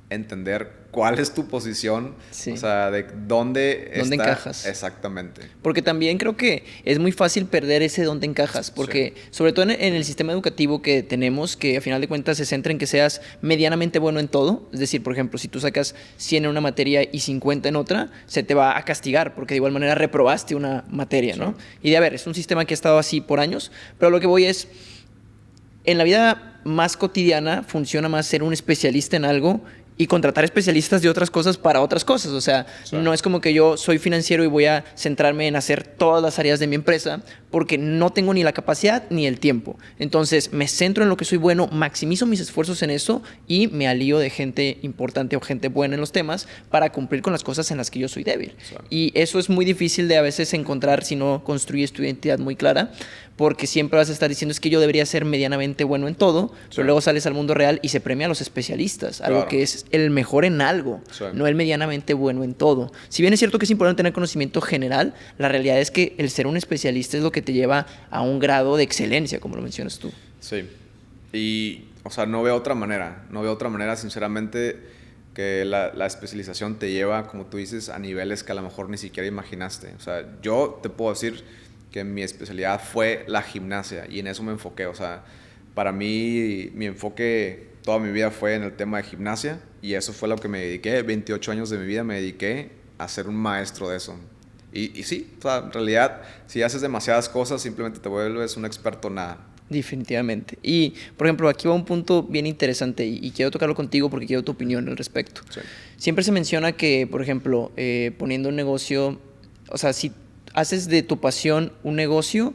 entender cuál es tu posición, o sea, de dónde encajas. Exactamente. Porque también creo que es muy fácil perder ese dónde encajas, porque sobre todo en el sistema educativo que tenemos, que a final de cuentas se centra en que seas medianamente bueno en todo, es decir, por ejemplo, si tú sacas 100 en una materia y 50 en otra, se te va a castigar, porque de igual manera reprobaste una materia, ¿no? Y de a ver, es un sistema que ha estado así por años, pero lo que voy es, en la vida más cotidiana funciona más ser un especialista en algo y contratar especialistas de otras cosas para otras cosas. O sea, no es como que yo soy financiero y voy a centrarme en hacer todas las áreas de mi empresa porque no tengo ni la capacidad ni el tiempo. Entonces, me centro en lo que soy bueno, maximizo mis esfuerzos en eso y me alío de gente importante o gente buena en los temas para cumplir con las cosas en las que yo soy débil. Y eso es muy difícil de a veces encontrar si no construyes tu identidad muy clara, porque siempre vas a estar diciendo es que yo debería ser medianamente bueno en todo, pero luego sales al mundo real y se premia a los especialistas, algo que es el mejor en algo, no el medianamente bueno en todo. Si bien es cierto que es importante tener conocimiento general, la realidad es que el ser un especialista es lo que te lleva a un grado de excelencia, como lo mencionas tú. Sí, y o sea, no veo otra manera, sinceramente, que la especialización te lleva, como tú dices, a niveles que a lo mejor ni siquiera imaginaste. O sea, yo te puedo decir que mi especialidad fue la gimnasia y en eso me enfoqué. O sea, para mí, mi enfoque toda mi vida fue en el tema de gimnasia y eso fue lo que me dediqué. 28 años de mi vida me dediqué a ser un maestro de eso. Y sí, o sea, en realidad, si haces demasiadas cosas, simplemente te vuelves un experto en nada. Definitivamente. Y, por ejemplo, aquí va un punto bien interesante y quiero tocarlo contigo porque quiero tu opinión al respecto. Sí. Siempre se menciona que, por ejemplo, poniendo un negocio, o sea, si haces de tu pasión un negocio,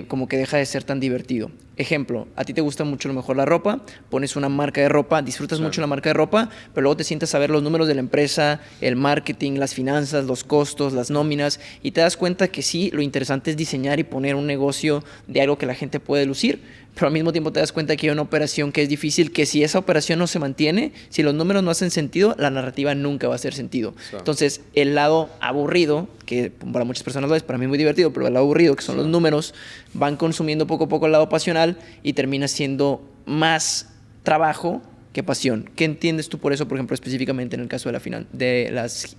como que deja de ser tan divertido. Ejemplo, a ti te gusta mucho a lo mejor la ropa, pones una marca de ropa, disfrutas mucho la marca de ropa, pero luego te sientas a ver los números de la empresa, el marketing, las finanzas, los costos, las nóminas, y te das cuenta que sí, lo interesante es diseñar y poner un negocio de algo que la gente puede lucir, pero al mismo tiempo te das cuenta que hay una operación que es difícil, que si esa operación no se mantiene, si los números no hacen sentido, la narrativa nunca va a hacer sentido. Entonces, el lado aburrido, que para muchas personas lo es, para mí es muy divertido, pero el lado aburrido, que son los números, van consumiendo poco a poco el lado pasional y termina siendo más trabajo que pasión. ¿Qué entiendes tú por eso, por ejemplo, específicamente en el caso de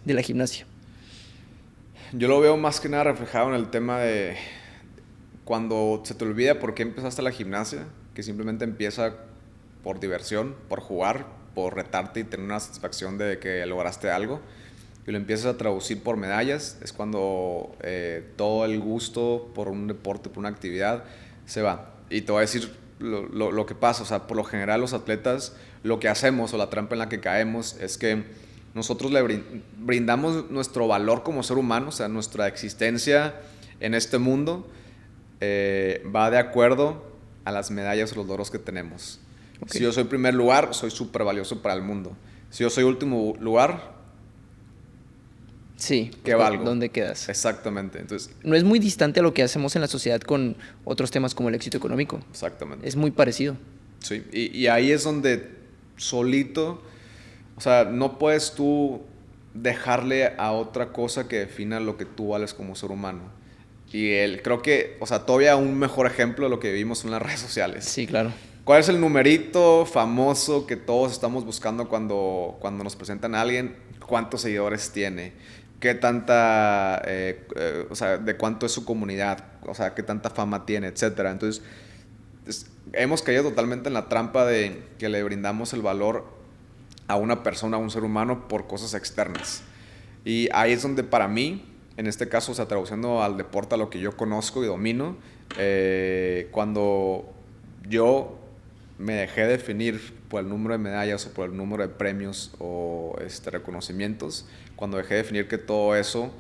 la gimnasia? Yo lo veo más que nada reflejado en el tema de cuando se te olvida por qué empezaste la gimnasia, que simplemente empieza por diversión, por jugar, por retarte y tener una satisfacción de que lograste algo, y lo empiezas a traducir por medallas, es cuando todo el gusto por un deporte, por una actividad, se va. Y te voy a decir lo que pasa, o sea, por lo general los atletas, lo que hacemos o la trampa en la que caemos es que nosotros le brindamos nuestro valor como ser humano, o sea, nuestra existencia en este mundo, va de acuerdo a las medallas o los logros que tenemos. Si yo soy primer lugar, soy súper valioso para el mundo. Si yo soy último lugar, sí, ¿qué valgo? ¿Dónde quedas? Exactamente. Entonces, no es muy distante a lo que hacemos en la sociedad con otros temas como el éxito económico. Exactamente. Es muy parecido. Sí, y ahí es donde solito, o sea, no puedes tú dejarle a otra cosa que defina lo que tú vales como ser humano. Y creo que, o sea, todavía un mejor ejemplo de lo que vivimos en las redes sociales. Sí, claro. ¿Cuál es el numerito famoso que todos estamos buscando cuando nos presentan a alguien? ¿Cuántos seguidores tiene? ¿Qué tanta, o sea, de cuánto es su comunidad? O sea, ¿qué tanta fama tiene? Etcétera. Entonces, hemos caído totalmente en la trampa de que le brindamos el valor a una persona, a un ser humano, por cosas externas. Y ahí es donde para mí, en este caso, o sea, traduciendo al deporte a lo que yo conozco y domino, cuando yo me dejé definir por el número de medallas o por el número de premios o reconocimientos, cuando dejé de definir que todo eso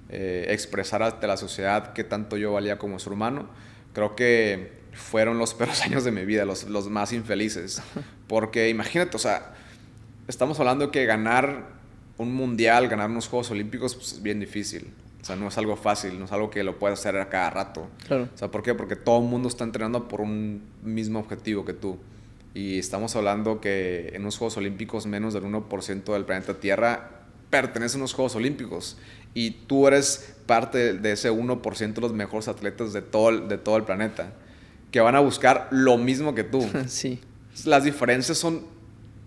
expresara ante la sociedad qué tanto yo valía como ser humano, creo que fueron los peores años de mi vida, los más infelices. Porque imagínate, o sea, estamos hablando de que ganar un mundial, ganar unos Juegos Olímpicos, pues es bien difícil. O sea, no es algo fácil, no es algo que lo puedas hacer a cada rato. Claro. O sea, ¿por qué? Porque todo el mundo está entrenando por un mismo objetivo que tú. Y estamos hablando que en los Juegos Olímpicos menos del 1% del planeta Tierra pertenece a unos Juegos Olímpicos. Y tú eres parte de ese 1% de los mejores atletas de todo el planeta, que van a buscar lo mismo que tú. Sí. Las diferencias son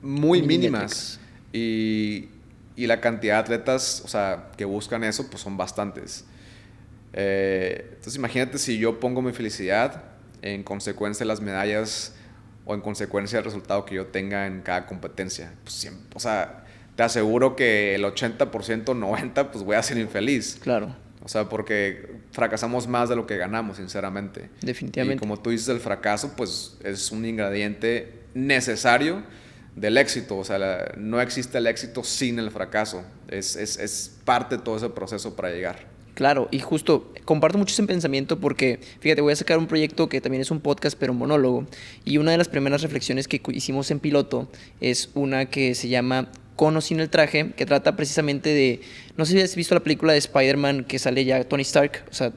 muy mínimas. Y la cantidad de atletas, o sea, que buscan eso, pues son bastantes. Entonces imagínate si yo pongo mi felicidad en consecuencia de las medallas o en consecuencia del resultado que yo tenga en cada competencia. Pues siempre, o sea, te aseguro que el 80%, 90%, pues voy a ser infeliz. Claro. O sea, porque fracasamos más de lo que ganamos, sinceramente. Definitivamente. Y como tú dices, el fracaso, pues es un ingrediente necesario del éxito. O sea, no existe el éxito sin el fracaso. Es parte de todo ese proceso para llegar. Claro, y justo comparto mucho ese pensamiento porque, fíjate, voy a sacar un proyecto que también es un podcast, pero monólogo. Y una de las primeras reflexiones que hicimos en piloto es una que se llama Con o sin el traje, que trata precisamente de, no sé si has visto la película de Spider-Man que sale ya Tony Stark, o sea,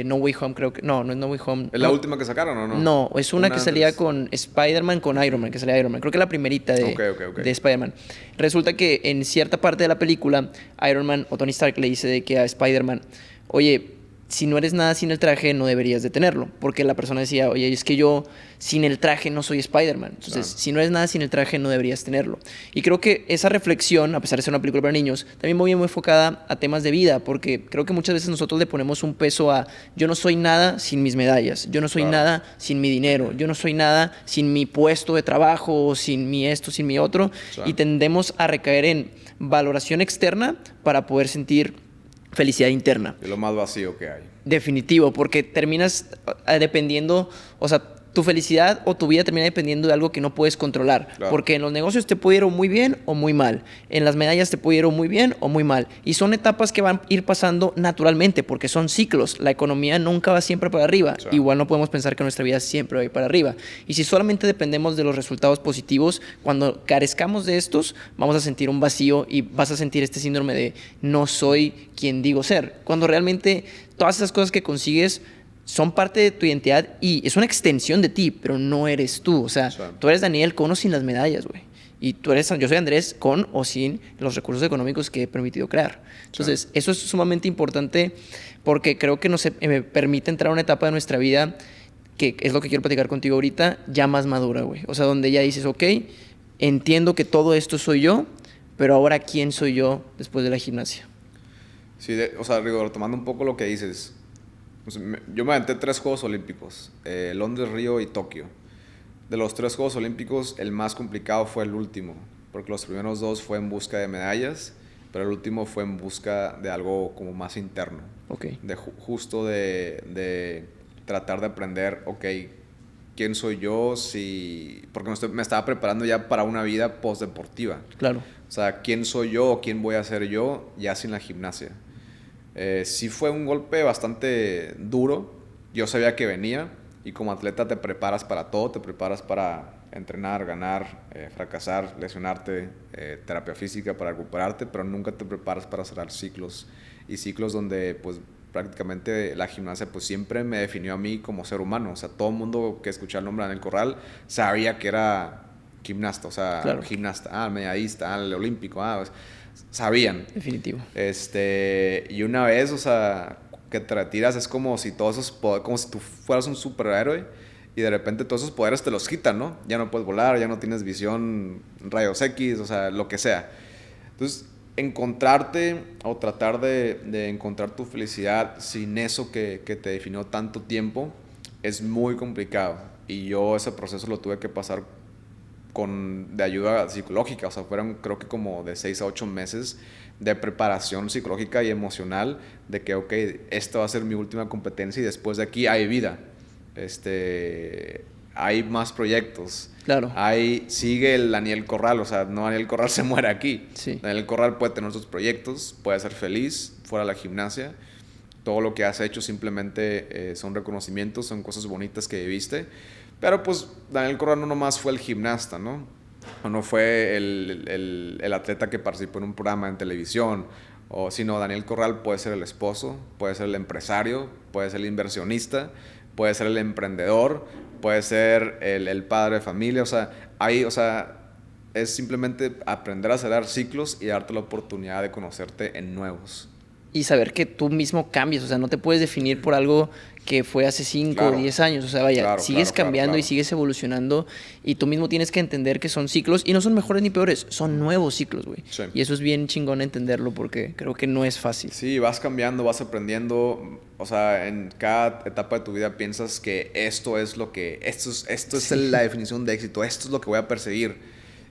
No Way Home, creo que, no es No Way Home. ¿Es la última que sacaron o no? No, es una que salía con Spider-Man, con Iron Man, que salía Iron Man, creo que la primerita de Spider-Man. Resulta que en cierta parte de la película, Iron Man o Tony Stark le dice de que a Spider-Man, oye, si no eres nada sin el traje, no deberías de tenerlo. Porque la persona decía, oye, es que yo sin el traje no soy Spider-Man. Entonces, si no eres nada sin el traje, no deberías tenerlo. Y creo que esa reflexión, a pesar de ser una película para niños, también muy enfocada a temas de vida. Porque creo que muchas veces nosotros le ponemos un peso a yo no soy nada sin mis medallas. Yo no soy nada sin mi dinero. Yo no soy nada sin mi puesto de trabajo, sin mi esto, sin mi otro. Y tendemos a recaer en valoración externa para poder sentir felicidad interna. Es lo más vacío que hay. Definitivo, porque terminas dependiendo, o sea, tu felicidad o tu vida termina dependiendo de algo que no puedes controlar. Claro. Porque en los negocios te puede ir muy bien o muy mal. En las medallas te puede ir muy bien o muy mal. Y son etapas que van a ir pasando naturalmente, porque son ciclos. La economía nunca va siempre para arriba. Sí. Igual no podemos pensar que nuestra vida siempre va a ir para arriba. Y si solamente dependemos de los resultados positivos, cuando carezcamos de estos, vamos a sentir un vacío y vas a sentir este síndrome de no soy quien digo ser. Cuando realmente todas esas cosas que consigues son parte de tu identidad y es una extensión de ti, pero no eres tú. O sea, tú eres Daniel con o sin las medallas, güey. Y yo soy Andrés con o sin los recursos económicos que he permitido crear. Entonces, eso es sumamente importante porque creo que me permite entrar a una etapa de nuestra vida que es lo que quiero platicar contigo ahorita, ya más madura, güey. O sea, donde ya dices, ok, entiendo que todo esto soy yo, pero ahora, ¿quién soy yo después de la gimnasia? Sí, o sea, Rigo, tomando un poco lo que dices, yo me aventé 3 Juegos Olímpicos, Londres, Río y Tokio. De los 3 Juegos Olímpicos, el más complicado fue el último, porque los primeros 2 fue en busca de medallas, pero el último fue en busca de algo como más interno. Okay. Justo de tratar de aprender, ok, ¿quién soy yo? Porque me estaba preparando ya para una vida postdeportiva. Claro. O sea, ¿quién soy yo o quién voy a ser yo ya sin la gimnasia? Sí fue un golpe bastante duro. Yo sabía que venía y como atleta te preparas para todo. Te preparas para entrenar, ganar, fracasar, lesionarte, terapia física para recuperarte, pero nunca te preparas para cerrar ciclos. Y ciclos donde pues prácticamente la gimnasia pues siempre me definió a mí como ser humano. O sea, todo el mundo que escuchaba el nombre de Daniel Corral sabía que era gimnasta. O sea, claro. Gimnasta, medallista, el olímpico, pues, sabían. Definitivo. Y una vez, o sea, que te retiras es como si todos esos poderes, como si tú fueras un superhéroe y de repente todos esos poderes te los quitan, ¿no? Ya no puedes volar, ya no tienes visión, rayos X, o sea, lo que sea. Entonces, encontrarte o tratar de encontrar tu felicidad sin eso que te definió tanto tiempo es muy complicado. Y yo ese proceso lo tuve que pasar de ayuda psicológica, o sea, fueron creo que como de 6 a 8 meses de preparación psicológica y emocional de que, ok, esta va a ser mi última competencia y después de aquí hay vida, hay más proyectos, claro. Sigue el Daniel Corral, o sea, no Daniel Corral se muere aquí, sí. Daniel Corral puede tener sus proyectos, puede ser feliz fuera de la gimnasia, todo lo que has hecho simplemente son reconocimientos, son cosas bonitas que viviste. Pero pues Daniel Corral no nomás fue el gimnasta, ¿no? o no fue el atleta que participó en un programa en televisión, o sino Daniel Corral puede ser el esposo, puede ser el empresario, puede ser el inversionista, puede ser el emprendedor, puede ser el padre de familia. O sea, es simplemente aprender a cerrar ciclos y darte la oportunidad de conocerte en nuevos. Y saber que tú mismo cambias, o sea, no te puedes definir por algo que fue hace 5 o 10 años, o sea, vaya, sigues cambiando y sigues evolucionando y tú mismo tienes que entender que son ciclos y no son mejores ni peores, son nuevos ciclos, güey. Sí. Y eso es bien chingón entenderlo porque creo que no es fácil. Sí, vas cambiando, vas aprendiendo, o sea, en cada etapa de tu vida piensas que esto es la definición de éxito, esto es lo que voy a perseguir.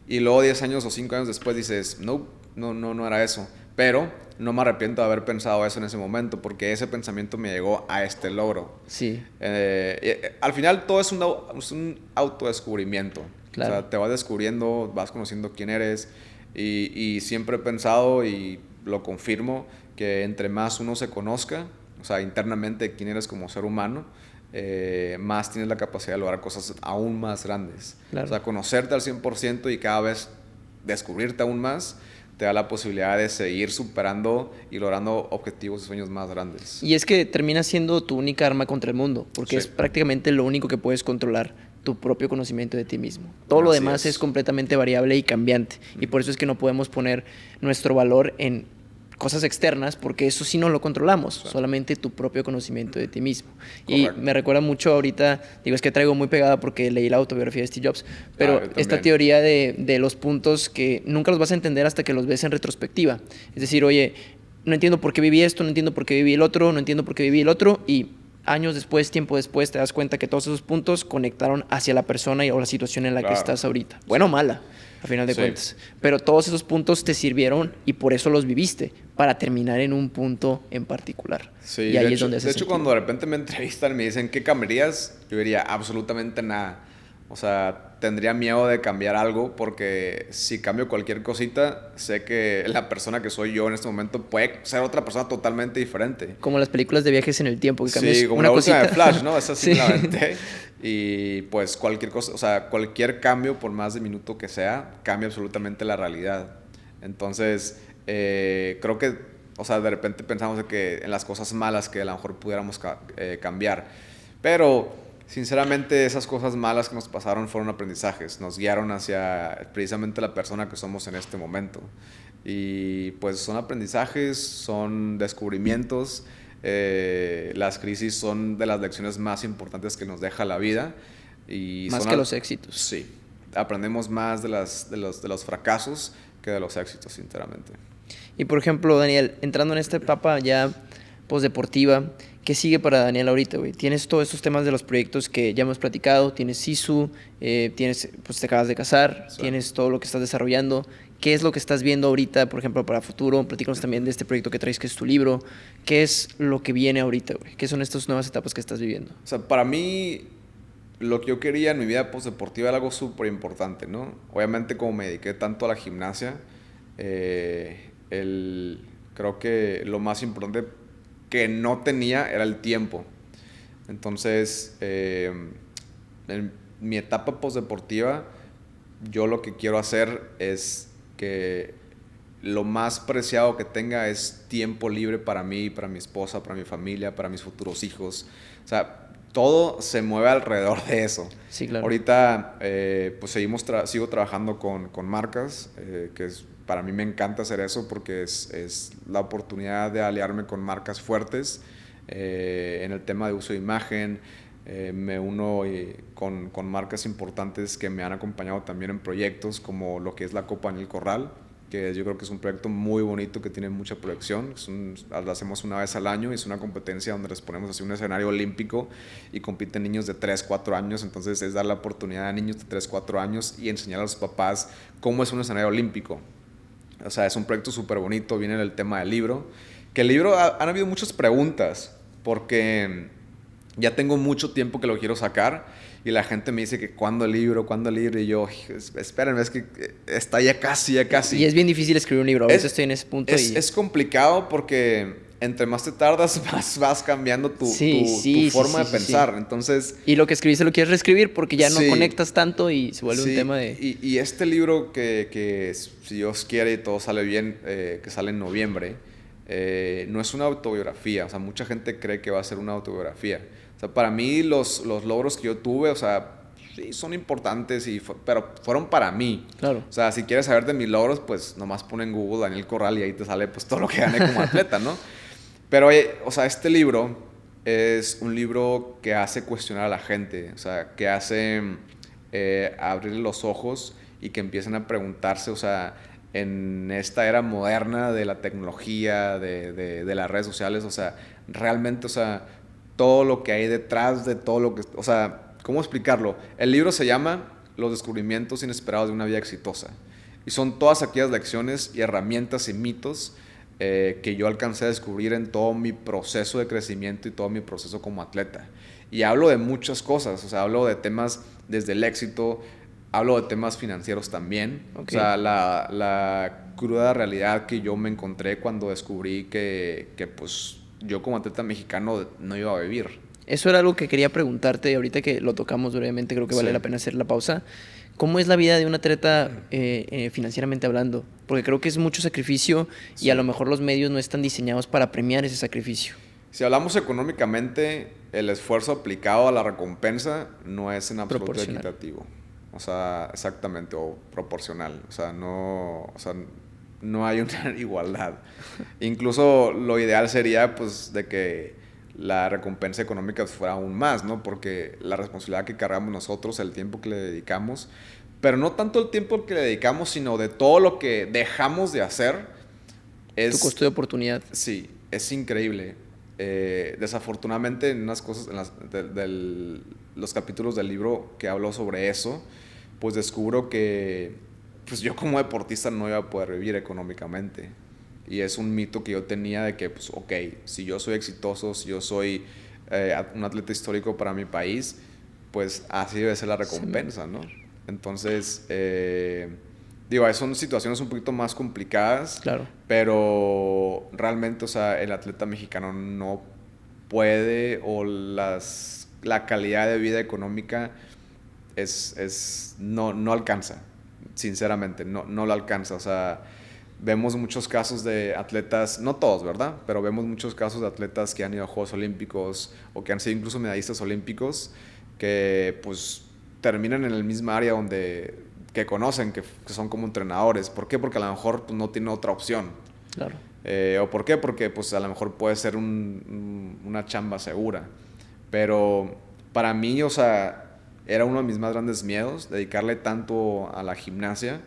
Y luego 10 años o 5 años después dices, no era eso. Pero no me arrepiento de haber pensado eso en ese momento porque ese pensamiento me llegó a este logro. Sí. Al final todo es un autodescubrimiento. Claro. O sea, te vas descubriendo, vas conociendo quién eres y siempre he pensado y lo confirmo que entre más uno se conozca, o sea, internamente quién eres como ser humano, más tienes la capacidad de lograr cosas aún más grandes. Claro. O sea, conocerte al 100% y cada vez descubrirte aún más te da la posibilidad de seguir superando y logrando objetivos y sueños más grandes. Y es que termina siendo tu única arma contra el mundo, porque es prácticamente lo único que puedes controlar, tu propio conocimiento de ti mismo. Todo lo demás es completamente variable y cambiante, y por eso es que no podemos poner nuestro valor en cosas externas, porque eso sí no lo controlamos, solamente tu propio conocimiento de ti mismo. Correcto. Y me recuerda mucho ahorita, es que traigo muy pegada porque leí la autobiografía de Steve Jobs, pero esta teoría de los puntos que nunca los vas a entender hasta que los ves en retrospectiva. Es decir, oye, no entiendo por qué viví esto, no entiendo por qué viví el otro, no entiendo por qué viví el otro, y años después, tiempo después, te das cuenta que todos esos puntos conectaron hacia la persona o la situación en la que estás ahorita. Buena o mala, a final de cuentas. Pero todos esos puntos te sirvieron y por eso los viviste, para terminar en un punto en particular. Sí, y ahí es donde hace sentido. Cuando de repente me entrevistan y me dicen, ¿qué cambiarías? Yo diría, absolutamente nada. O sea, tendría miedo de cambiar algo porque si cambio cualquier cosita, sé que la persona que soy yo en este momento puede ser otra persona totalmente diferente. Como las películas de viajes en el tiempo, que cambias como una la cosita. última de Flash, ¿no? Esa sí me la aventé. Y pues cualquier cosa, o sea, cualquier cambio, por más de minuto que sea, cambia absolutamente la realidad. Entonces, creo que, o sea, de repente pensamos en las cosas malas que a lo mejor pudiéramos cambiar. Pero, sinceramente, esas cosas malas que nos pasaron fueron aprendizajes. Nos guiaron hacia precisamente la persona que somos en este momento. Y pues son aprendizajes, son descubrimientos. Las crisis son de las lecciones más importantes que nos deja la vida. Y más que los éxitos. Sí. Aprendemos más de los fracasos que de los éxitos, sinceramente. Y por ejemplo, Daniel, entrando en esta etapa ya postdeportiva, ¿qué sigue para Daniel ahorita, güey? Tienes todos estos temas de los proyectos que ya hemos platicado, tienes Sisu, pues te acabas de casar, tienes todo lo que estás desarrollando. ¿Qué es lo que estás viendo ahorita, por ejemplo, para futuro? Platícanos también de este proyecto que traes, que es tu libro. ¿Qué es lo que viene ahorita, güey? ¿Qué son estas nuevas etapas que estás viviendo? O sea, para mí, lo que yo quería en mi vida postdeportiva era algo súper importante, ¿no? Obviamente, como me dediqué tanto a la gimnasia, creo que lo más importante que no tenía era el tiempo. Entonces, en mi etapa postdeportiva, yo lo que quiero hacer es que lo más preciado que tenga es tiempo libre para mí, para mi esposa, para mi familia, para mis futuros hijos. O sea, todo se mueve alrededor de eso. Sí, claro. Ahorita, pues sigo trabajando con marcas, para mí me encanta hacer eso porque es la oportunidad de aliarme con marcas fuertes en el tema de uso de imagen. Me uno con marcas importantes que me han acompañado también en proyectos como lo que es la Copa Daniel Corral, que yo creo que es un proyecto muy bonito que tiene mucha proyección. Lo hacemos una vez al año y es una competencia donde les ponemos así un escenario olímpico y compiten niños de 3, 4 años. Entonces es dar la oportunidad a niños de 3, 4 años y enseñar a los papás cómo es un escenario olímpico. O sea, es un proyecto súper bonito. Viene el tema del libro, que el libro han habido muchas preguntas porque ya tengo mucho tiempo que lo quiero sacar y la gente me dice que ¿cuándo el libro? Y yo, espérenme, es que está ya casi. Y es bien difícil escribir un libro, a veces estoy en ese punto. Es complicado porque entre más te tardas, más vas cambiando tu Sí, forma sí, de sí. pensar. Entonces... Y lo que escribiste lo quieres reescribir porque ya no Sí. conectas tanto y se vuelve un Sí, tema de... y este libro que si Dios quiere y todo sale bien, que sale en noviembre, no es una autobiografía. O sea, mucha gente cree que va a ser una autobiografía. O sea, para mí los logros que yo tuve, o sea, sí, son importantes, pero fueron para mí. Claro. O sea, si quieres saber de mis logros, pues nomás pon en Google Daniel Corral y ahí te sale pues todo lo que gané como atleta, ¿no? Pero, o sea, este libro es un libro que hace cuestionar a la gente, o sea, que hace abrirle los ojos y que empiecen a preguntarse, o sea, en esta era moderna de la tecnología, de las redes sociales, o sea, realmente, o sea, todo lo que hay detrás de todo lo que... O sea, ¿cómo explicarlo? El libro se llama Los descubrimientos inesperados de una vida exitosa. Y son todas aquellas lecciones y herramientas y mitos que yo alcancé a descubrir en todo mi proceso de crecimiento y todo mi proceso como atleta. Y hablo de muchas cosas, o sea, hablo de temas desde el éxito, hablo de temas financieros también. Okay. O sea, la cruda realidad que yo me encontré cuando descubrí que pues yo como atleta mexicano no iba a vivir. Eso era algo que quería preguntarte ahorita que lo tocamos brevemente, creo que vale Sí. la pena hacer la pausa. ¿Cómo es la vida de un atleta financieramente hablando? Porque creo que es mucho sacrificio y a lo mejor los medios no están diseñados para premiar ese sacrificio. Si hablamos económicamente, el esfuerzo aplicado a la recompensa no es en absoluto equitativo. O sea, exactamente, o proporcional. O sea, no hay una igualdad. Incluso lo ideal sería, pues, de que la recompensa económica fuera aún más, ¿no? Porque la responsabilidad que cargamos nosotros, el tiempo que le dedicamos, pero no tanto el tiempo que le dedicamos, sino de todo lo que dejamos de hacer. Tu costo de oportunidad. Sí, es increíble. Desafortunadamente, en unas cosas, los capítulos del libro que hablo sobre eso, pues descubro que pues yo como deportista no iba a poder vivir económicamente. Y es un mito que yo tenía de que, pues, ok, si yo soy exitoso, si yo soy un atleta histórico para mi país, pues así debe ser la recompensa, ¿no? Entonces, digo, son situaciones un poquito más complicadas, claro, pero realmente, o sea, el atleta mexicano no puede, o la calidad de vida económica no alcanza, sinceramente, no lo alcanza. O sea, vemos muchos casos de atletas, no todos, ¿verdad? Pero vemos muchos casos de atletas que han ido a Juegos Olímpicos o que han sido incluso medallistas olímpicos que pues terminan en el mismo área que conocen, que son como entrenadores. ¿Por qué? Porque a lo mejor pues, no tienen otra opción. claro. ¿O por qué? Porque pues a lo mejor puede ser una chamba segura. Pero para mí, o sea, era uno de mis más grandes miedos, dedicarle tanto a la gimnasia,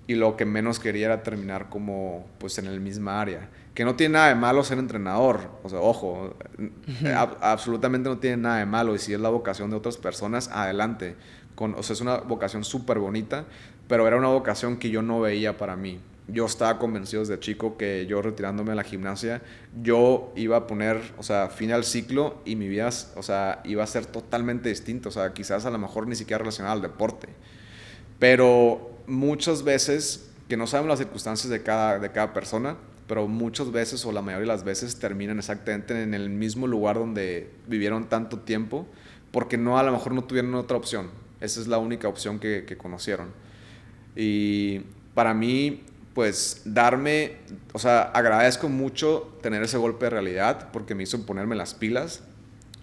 y lo que menos quería era terminar como pues en el mismo área. Que no tiene nada de malo ser entrenador, o sea, ojo, absolutamente no tiene nada de malo, y si es la vocación de otras personas, adelante. O sea, es una vocación súper bonita, pero era una vocación que yo no veía para mí. Yo estaba convencido desde chico que yo retirándome de la gimnasia, yo iba a poner, o sea, fin al ciclo y mi vida, o sea, iba a ser totalmente distinta. O sea, quizás a lo mejor ni siquiera relacionada al deporte. Pero muchas veces, que no sabemos las circunstancias de cada persona, pero muchas veces o la mayoría de las veces terminan exactamente en el mismo lugar donde vivieron tanto tiempo, porque a lo mejor no tuvieron otra opción. Esa es la única opción que conocieron. Y para mí, pues o sea, agradezco mucho tener ese golpe de realidad porque me hizo ponerme las pilas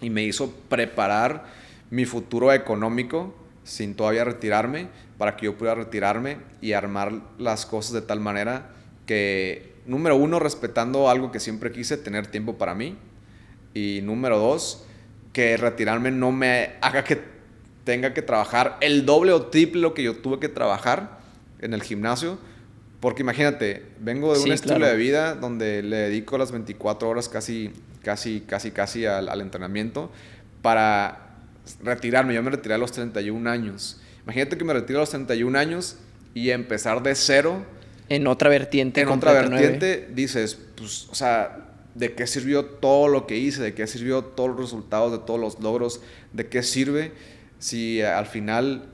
y me hizo preparar mi futuro económico sin todavía retirarme, para que yo pudiera retirarme y armar las cosas de tal manera que, número uno, respetando algo que siempre quise, tener tiempo para mí, y número dos, que retirarme no me haga que tenga que trabajar el doble o triple lo que yo tuve que trabajar en el gimnasio, porque imagínate, vengo de un estilo de vida donde le dedico las 24 horas casi al entrenamiento para retirarme. Yo me retiré a los 31 años. Imagínate que me retiro a los 31 años y empezar de cero. En otra vertiente. En otra vertiente dices, pues, o sea, ¿de qué sirvió todo lo que hice? ¿De qué sirvió todos los resultados, de todos los logros? ¿De qué sirve si al final,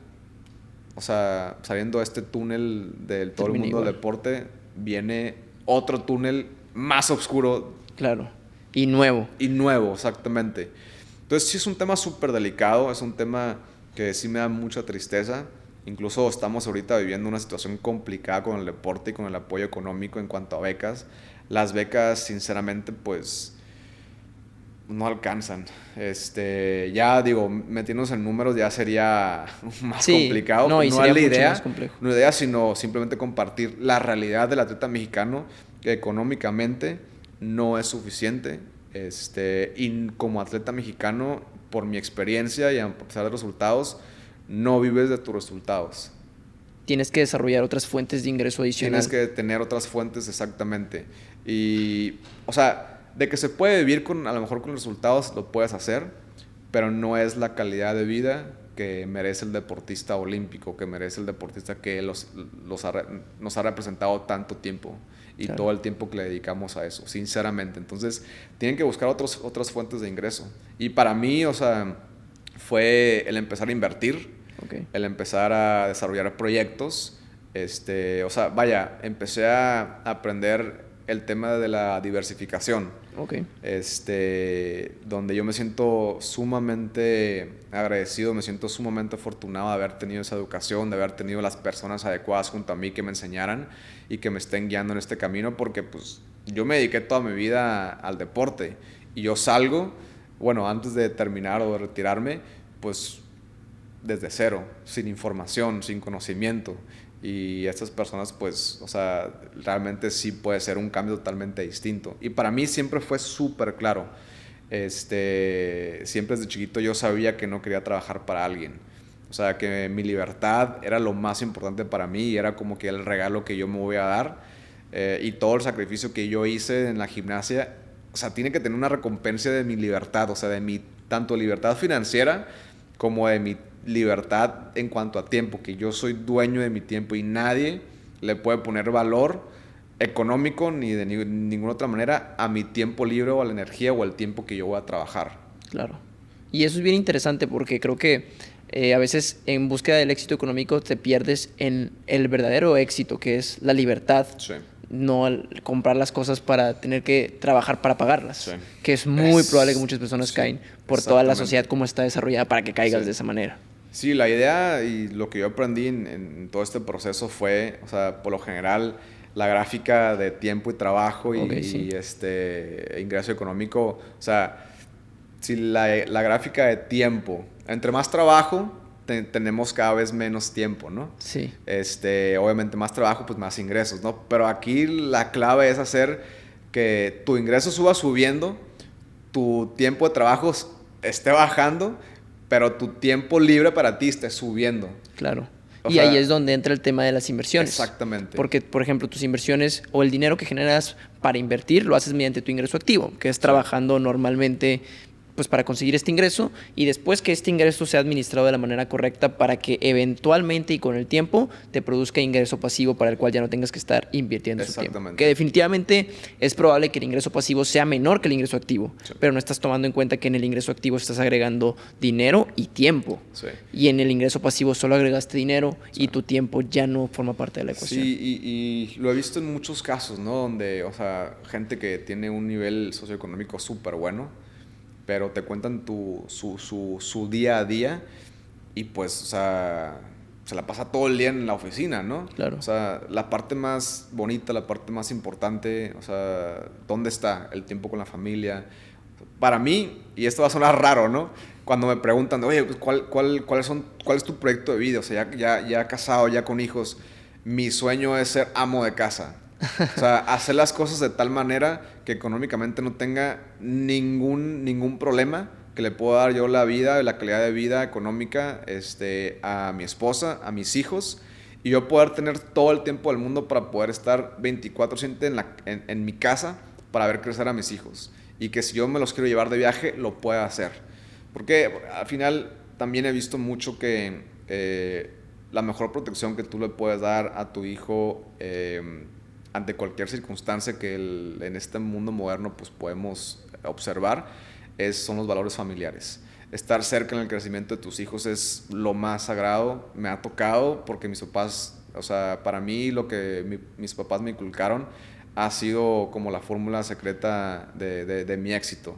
o sea, saliendo de este túnel del todo el mundo del deporte, viene otro túnel más oscuro Claro. Y nuevo. Y nuevo, exactamente. Entonces sí es un tema súper delicado, es un tema que sí me da mucha tristeza. Incluso estamos ahorita viviendo una situación complicada con el deporte y con el apoyo económico en cuanto a becas. Las becas, sinceramente, pues no alcanzan. Ya digo, metiéndonos en números ya sería más complicado. No, y no sería es la mucho idea, más complejo. no es la idea, sino simplemente compartir la realidad del atleta mexicano, que económicamente no es suficiente. Y como atleta mexicano, por mi experiencia y a pesar de los resultados, no vives de tus resultados. Tienes que desarrollar otras fuentes de ingreso adicional. Tienes que tener otras fuentes, exactamente. Y, o sea, de que se puede vivir a lo mejor con resultados, lo puedes hacer, pero no es la calidad de vida que merece el deportista olímpico, que merece el deportista que nos ha representado tanto tiempo y claro. todo el tiempo que le dedicamos a eso, sinceramente. Entonces, tienen que buscar otras fuentes de ingreso. Y para mí, o sea, fue el empezar a invertir, Okay. el empezar a desarrollar proyectos. O sea, vaya, empecé a aprender el tema de la diversificación. Okay. Donde yo me siento sumamente agradecido, me siento sumamente afortunado de haber tenido esa educación, de haber tenido las personas adecuadas junto a mí que me enseñaran y que me estén guiando en este camino, porque pues yo me dediqué toda mi vida al deporte y yo salgo, bueno, antes de terminar o de retirarme, pues desde cero, sin información, sin conocimiento. Y estas personas, pues, o sea, realmente sí puede ser un cambio totalmente distinto. Y para mí siempre fue súper claro. Siempre desde chiquito yo sabía que no quería trabajar para alguien. O sea, que mi libertad era lo más importante para mí y era como que el regalo que yo me voy a dar. Y todo el sacrificio que yo hice en la gimnasia, o sea, tiene que tener una recompensa de mi libertad, o sea, de mi tanto libertad financiera como de mi libertad en cuanto a tiempo, que yo soy dueño de mi tiempo y nadie le puede poner valor económico ni de ninguna otra manera a mi tiempo libre o a la energía o al tiempo que yo voy a trabajar. Claro. Y eso es bien interesante porque creo que a veces en búsqueda del éxito económico te pierdes en el verdadero éxito, que es la libertad. Sí. No al comprar las cosas para tener que trabajar para pagarlas, Sí. que es muy probable que muchas personas caen por toda la sociedad como está desarrollada para que caigas de esa manera. Sí, la idea y lo que yo aprendí en todo este proceso fue, o sea, por lo general, la gráfica de tiempo y trabajo y ingreso económico, o sea, si la gráfica de tiempo, entre más trabajo, tenemos cada vez menos tiempo, ¿no? Sí. Obviamente más trabajo, pues más ingresos, ¿no? Pero aquí la clave es hacer que tu ingreso suba subiendo, tu tiempo de trabajo esté bajando, pero tu tiempo libre para ti esté subiendo. Claro. Y ahí es donde entra el tema de las inversiones. Exactamente. Porque, por ejemplo, tus inversiones o el dinero que generas para invertir lo haces mediante tu ingreso activo, que es trabajando normalmente pues para conseguir este ingreso y después que este ingreso sea administrado de la manera correcta para que eventualmente y con el tiempo te produzca ingreso pasivo para el cual ya no tengas que estar invirtiendo su tiempo. Que definitivamente es probable que el ingreso pasivo sea menor que el ingreso activo, pero no estás tomando en cuenta que en el ingreso activo estás agregando dinero y tiempo. Sí. Y en el ingreso pasivo solo agregaste dinero y tu tiempo ya no forma parte de la ecuación. Sí, y lo he visto en muchos casos, ¿no? Donde, o sea, gente que tiene un nivel socioeconómico súper bueno, pero te cuentan su día a día y pues, o sea, se la pasa todo el día en la oficina, ¿no? Claro. O sea, la parte más bonita, la parte más importante, o sea, ¿dónde está el tiempo con la familia? Para mí, y esto va a sonar raro, ¿no? Cuando me preguntan, oye, ¿cuál es tu proyecto de vida? O sea, ya casado, ya con hijos, mi sueño es ser amo de casa. O sea, hacer las cosas de tal manera que económicamente no tenga ningún problema, que le pueda dar yo la vida, la calidad de vida económica a mi esposa, a mis hijos, y yo poder tener todo el tiempo del mundo para poder estar 24/7 en mi casa para ver crecer a mis hijos. Y que si yo me los quiero llevar de viaje, lo pueda hacer. Porque al final también he visto mucho que la mejor protección que tú le puedes dar a tu hijo ante cualquier circunstancia que en este mundo moderno pues podemos observar son los valores familiares. Estar cerca en el crecimiento de tus hijos es lo más sagrado. Me ha tocado porque mis papás O sea, para mí lo que mis papás me inculcaron ha sido como la fórmula secreta de mi éxito.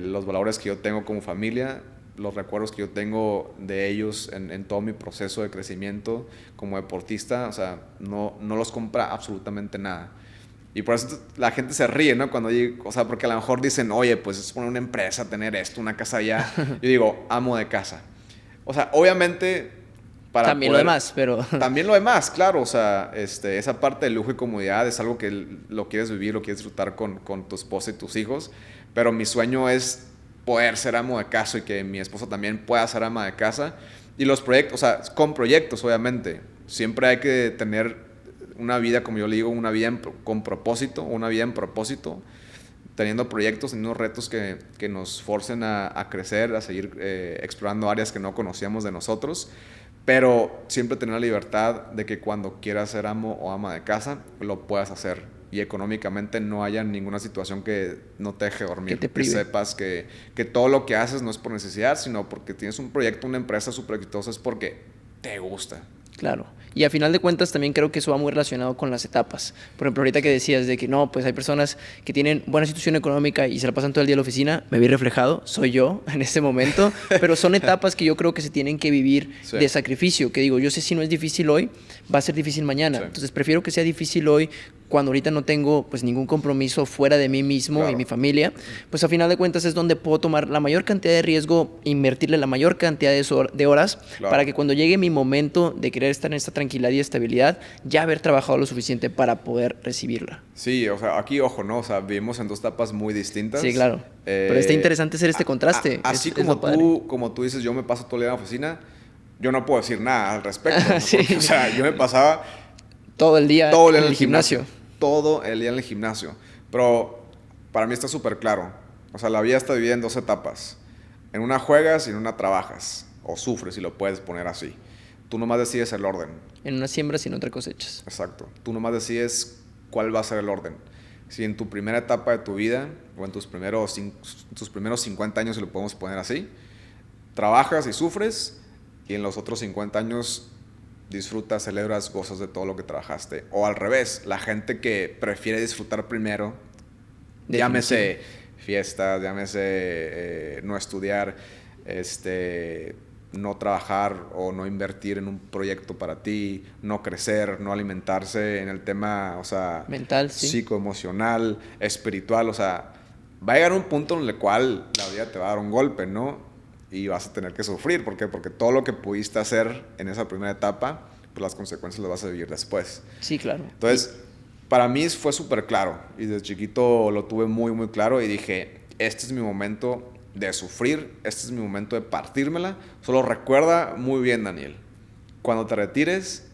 Los valores que yo tengo como familia, los recuerdos que yo tengo de ellos en todo mi proceso de crecimiento como deportista, o sea, no los compra absolutamente nada. Y por eso la gente se ríe, ¿no? Cuando o sea, porque a lo mejor dicen, oye, pues es poner una empresa, tener esto, una casa allá. Yo digo, amo de casa. O sea, obviamente para también poder, lo demás, pero... También lo demás, claro. O sea, esa parte de lujo y comodidad es algo que lo quieres vivir, lo quieres disfrutar con tu esposa y tus hijos. Pero mi sueño es poder ser amo de casa y que mi esposa también pueda ser ama de casa. Y los proyectos, o sea, con proyectos, obviamente. Siempre hay que tener una vida, como yo le digo, una vida con propósito, una vida en propósito, teniendo proyectos, teniendo retos que nos forcen a crecer, a seguir explorando áreas que no conocíamos de nosotros, pero siempre tener la libertad de que cuando quieras ser amo o ama de casa, lo puedas hacer. Y económicamente no haya ninguna situación que no te deje dormir. Que te prive. Que sepas que todo lo que haces no es por necesidad, sino porque tienes un proyecto, una empresa súper exitosa, es porque te gusta. Claro. Y a final de cuentas también creo que eso va muy relacionado con las etapas. Por ejemplo, ahorita que decías de que no, pues hay personas que tienen buena situación económica y se la pasan todo el día en la oficina, me vi reflejado, soy yo en este momento, pero son etapas que yo creo que se tienen que vivir Sí. de sacrificio, que digo, yo sé si no es difícil hoy, va a ser difícil mañana. Sí. Entonces prefiero que sea difícil hoy cuando ahorita no tengo pues ningún compromiso fuera de mí mismo Claro. y mi familia, pues a final de cuentas es donde puedo tomar la mayor cantidad de riesgo, invertirle la mayor cantidad de horas Claro. para que cuando llegue mi momento de querer estar en esta tranquilidad y estabilidad, ya haber trabajado lo suficiente para poder recibirla. Sí, o sea, aquí, ojo, ¿no? O sea, vivimos en dos etapas muy distintas. Sí, claro. Pero está interesante hacer este contraste. Así Es como lo padre. como tú dices, yo me paso todo el día en la oficina, yo no puedo decir nada al respecto. ¿no? Sí. Porque, o sea, yo me pasaba Todo el día todo el día en en el gimnasio. Todo el día en el gimnasio. Pero para mí está súper claro. O sea, la vida está dividida en dos etapas. En una juegas y en una trabajas. O sufres, si lo puedes poner así. Tú nomás decides el orden. En una siembra sin otra cosechas. Exacto. Tú nomás decides cuál va a ser el orden. Si en tu primera etapa de tu vida, o en tus primeros 50 años, si lo podemos poner así, trabajas y sufres, y en los otros 50 años disfrutas, celebras, gozas de todo lo que trabajaste. O al revés, la gente que prefiere disfrutar primero, llámese fiestas, llámese no estudiar, no trabajar o no invertir en un proyecto para ti, no crecer, no alimentarse en el tema, o sea, mental, sí. psicoemocional, espiritual, o sea, va a llegar un punto en el cual la vida te va a dar un golpe, ¿no? Y vas a tener que sufrir. ¿Por qué? Porque todo lo que pudiste hacer en esa primera etapa, pues las consecuencias las vas a vivir después. Sí, claro. Entonces, para mí fue súper claro. Y desde chiquito lo tuve muy, muy claro. Y dije, este es mi momento de sufrir. Este es mi momento de partírmela. Solo recuerda muy bien, Daniel. Cuando te retires,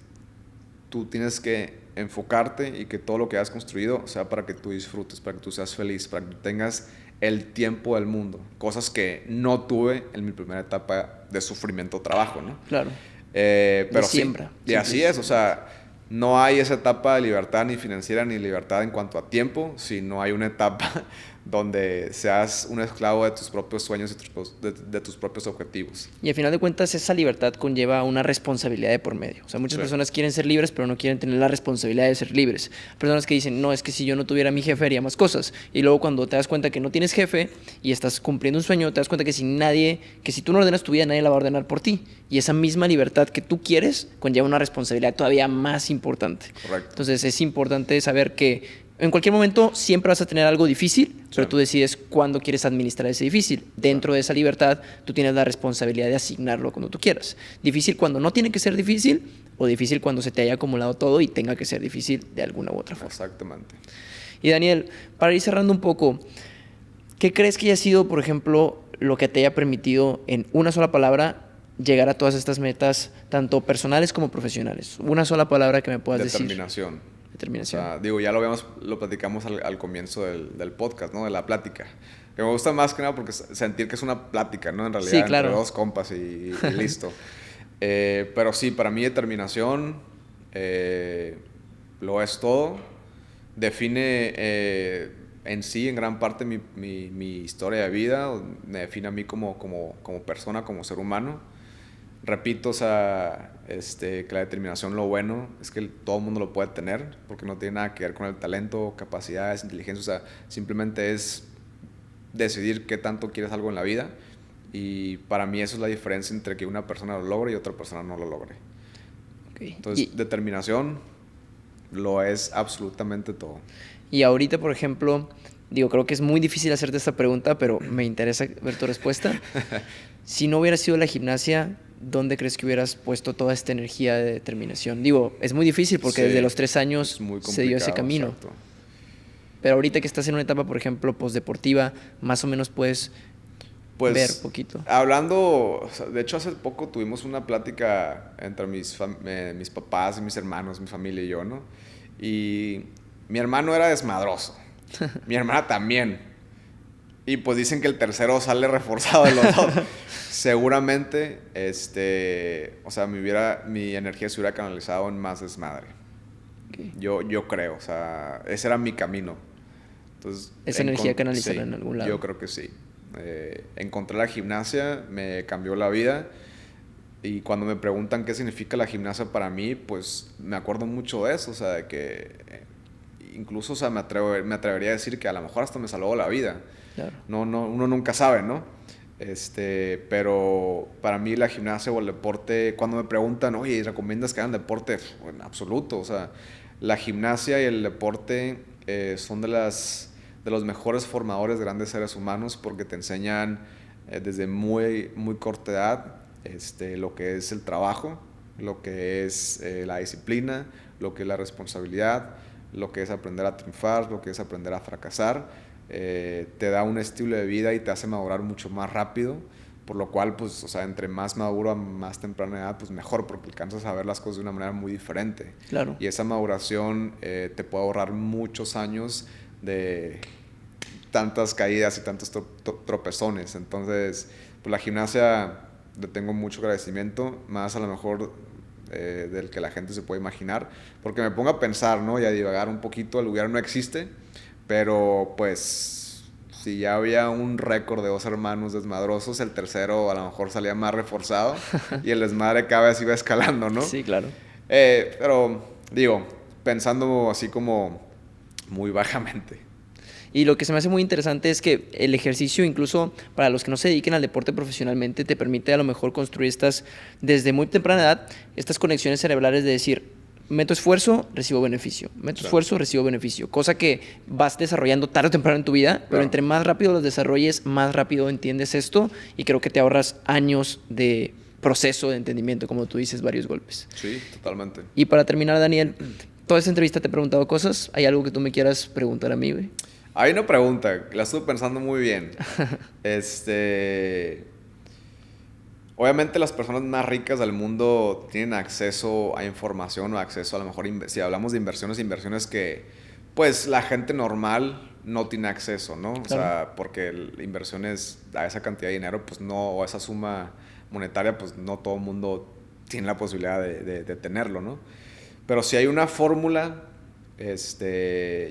tú tienes que enfocarte y que todo lo que has construido sea para que tú disfrutes, para que tú seas feliz, para que tú tengas el tiempo del mundo. Cosas que no tuve en mi primera etapa de sufrimiento trabajo, ¿no? Claro. Pero sí, siembra. y así es, o sea, no hay esa etapa de libertad ni financiera ni libertad en cuanto a tiempo, sino hay una etapa donde seas un esclavo de tus propios sueños y de tus propios objetivos. Y al final de cuentas esa libertad conlleva una responsabilidad de por medio. O sea, muchas Sí. personas quieren ser libres, pero no quieren tener la responsabilidad de ser libres. Personas que dicen, no, es que si yo no tuviera mi jefe haría más cosas. Y luego cuando te das cuenta que no tienes jefe y estás cumpliendo un sueño, te das cuenta que si tú no ordenas tu vida, nadie la va a ordenar por ti. Y esa misma libertad que tú quieres conlleva una responsabilidad todavía más importante. Correcto. Entonces es importante saber que en cualquier momento siempre vas a tener algo difícil, pero tú decides cuándo quieres administrar ese difícil. Dentro de esa libertad, tú tienes la responsabilidad de asignarlo cuando tú quieras. Difícil cuando no tiene que ser difícil, o difícil cuando se te haya acumulado todo y tenga que ser difícil de alguna u otra forma. Exactamente. Y Daniel, para ir cerrando un poco, ¿qué crees que haya sido, por ejemplo, lo que te haya permitido en una sola palabra llegar a todas estas metas, tanto personales como profesionales? Una sola palabra que me puedas decir. Determinación. Determinación. O sea, digo, ya lo platicamos al comienzo del podcast, ¿no? De la plática. Que me gusta más que nada porque sentir que es una plática, ¿no? En realidad, Sí, claro. entre dos compas y listo. Pero sí, para mí determinación lo es todo. Define en sí, en gran parte, mi historia de vida. Me define a mí como persona, como ser humano. Repito, o sea, que la determinación, lo bueno es que todo el mundo lo puede tener, porque no tiene nada que ver con el talento, capacidades, inteligencia, o sea, simplemente es decidir qué tanto quieres algo en la vida, y para mí eso es la diferencia entre que una persona lo logre y otra persona no lo logre. Okay. Entonces, determinación lo es absolutamente todo. Y ahorita, por ejemplo, digo, creo que es muy difícil hacerte esta pregunta, pero me interesa ver tu respuesta. Si no hubiera sido la gimnasia, ¿dónde crees que hubieras puesto toda esta energía de determinación? Digo, es muy difícil porque desde los 3 años se dio ese camino. Exacto. Pero ahorita que estás en una etapa, por ejemplo, postdeportiva, más o menos puedes ver poquito. Hablando, o sea, de hecho hace poco tuvimos una plática entre mis papás y mis hermanos, mi familia y yo, ¿no? Y mi hermano era desmadroso, mi hermana también. Y pues dicen que el tercero sale reforzado de los dos. Seguramente, o sea, mi energía se hubiera canalizado en más desmadre. Okay. Yo creo, o sea, ese era mi camino. Entonces, esa energía canalizarla en algún lado. Yo creo que sí. Encontré la gimnasia, me cambió la vida. Y cuando me preguntan qué significa la gimnasia para mí, pues me acuerdo mucho de eso, o sea, de que incluso, o sea, me atrevería a decir que a lo mejor hasta me salvó la vida. Claro. No, uno nunca sabe, ¿no? Pero para mí la gimnasia o el deporte, cuando me preguntan, oye, ¿recomiendas que hagan deporte? En absoluto, o sea, la gimnasia y el deporte son de los mejores formadores de grandes seres humanos, porque te enseñan desde muy, muy corta edad lo que es el trabajo, lo que es la disciplina, lo que es la responsabilidad, lo que es aprender a triunfar, lo que es aprender a fracasar. Te da un estilo de vida y te hace madurar mucho más rápido, por lo cual, pues, o sea, entre más maduro a más temprana edad, pues mejor, porque alcanzas a ver las cosas de una manera muy diferente. Claro. Y esa maduración te puede ahorrar muchos años de tantas caídas y tantos tropezones. Entonces, pues la gimnasia le tengo mucho agradecimiento, más a lo mejor del que la gente se puede imaginar, porque me pongo a pensar, ¿no? Y a divagar un poquito. El lugar no existe, pero pues si ya había un récord de 2 hermanos desmadrosos, el tercero a lo mejor salía más reforzado y el desmadre cada vez iba escalando, ¿no? Sí, claro. Pero digo, pensando así como muy bajamente. Y lo que se me hace muy interesante es que el ejercicio, incluso para los que no se dediquen al deporte profesionalmente, te permite a lo mejor construir desde muy temprana edad, estas conexiones cerebrales de decir, meto esfuerzo, recibo beneficio. Meto esfuerzo, recibo beneficio. Cosa que vas desarrollando tarde o temprano en tu vida, pero entre más rápido los desarrolles, más rápido entiendes esto, y creo que te ahorras años de proceso de entendimiento, como tú dices, varios golpes. Sí, totalmente. Y para terminar, Daniel, toda esta entrevista te he preguntado cosas. ¿Hay algo que tú me quieras preguntar a mí, güey? Hay una pregunta, la estuve pensando muy bien. Obviamente las personas más ricas del mundo tienen acceso a información o acceso a lo mejor, si hablamos de inversiones que pues la gente normal no tiene acceso, ¿no? Claro. O sea, porque inversiones a esa cantidad de dinero, pues no, o a esa suma monetaria, pues no todo el mundo tiene la posibilidad de tenerlo, ¿no? Pero si hay una fórmula,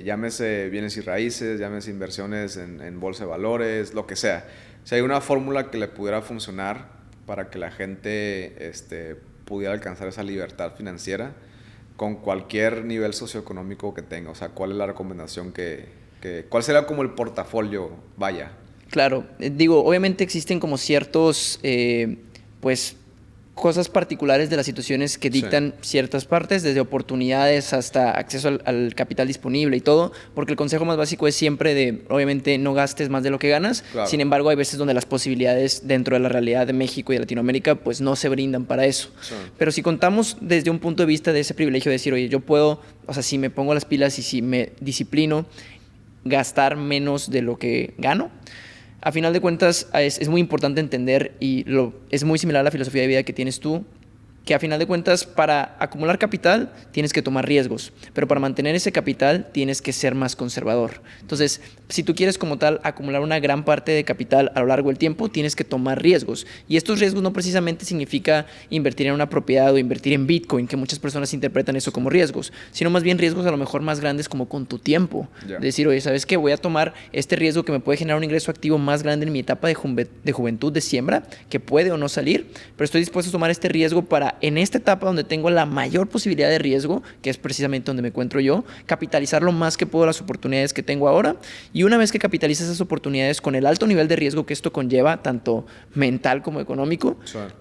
llámese bienes y raíces, llámese inversiones en bolsa de valores, lo que sea. Si hay una fórmula que le pudiera funcionar para que la gente pudiera alcanzar esa libertad financiera con cualquier nivel socioeconómico que tenga, o sea, ¿cuál es la recomendación cuál será como el portafolio, vaya? Claro, digo, obviamente existen como ciertos, pues, cosas particulares de las situaciones que dictan ciertas partes, desde oportunidades hasta acceso al capital disponible y todo, porque el consejo más básico es siempre de, obviamente, no gastes más de lo que ganas. Claro. Sin embargo, hay veces donde las posibilidades dentro de la realidad de México y de Latinoamérica pues no se brindan para eso. Sí. Pero si contamos desde un punto de vista de ese privilegio de decir, oye, yo puedo, o sea, si me pongo las pilas y si me disciplino, gastar menos de lo que gano, a final de cuentas es muy importante entender, y es muy similar a la filosofía de vida que tienes tú, que a final de cuentas para acumular capital tienes que tomar riesgos, pero para mantener ese capital tienes que ser más conservador. Entonces, si tú quieres como tal acumular una gran parte de capital a lo largo del tiempo, tienes que tomar riesgos. Y estos riesgos no precisamente significa invertir en una propiedad o invertir en Bitcoin, que muchas personas interpretan eso como riesgos, sino más bien riesgos a lo mejor más grandes como con tu tiempo. Yeah. Decir, oye, ¿sabes qué? Voy a tomar este riesgo que me puede generar un ingreso activo más grande en mi etapa de juventud, de siembra, que puede o no salir, pero estoy dispuesto a tomar este riesgo para en esta etapa donde tengo la mayor posibilidad de riesgo, que es precisamente donde me encuentro yo, capitalizar lo más que puedo las oportunidades que tengo ahora, y una vez que capitalices esas oportunidades con el alto nivel de riesgo que esto conlleva, tanto mental como económico,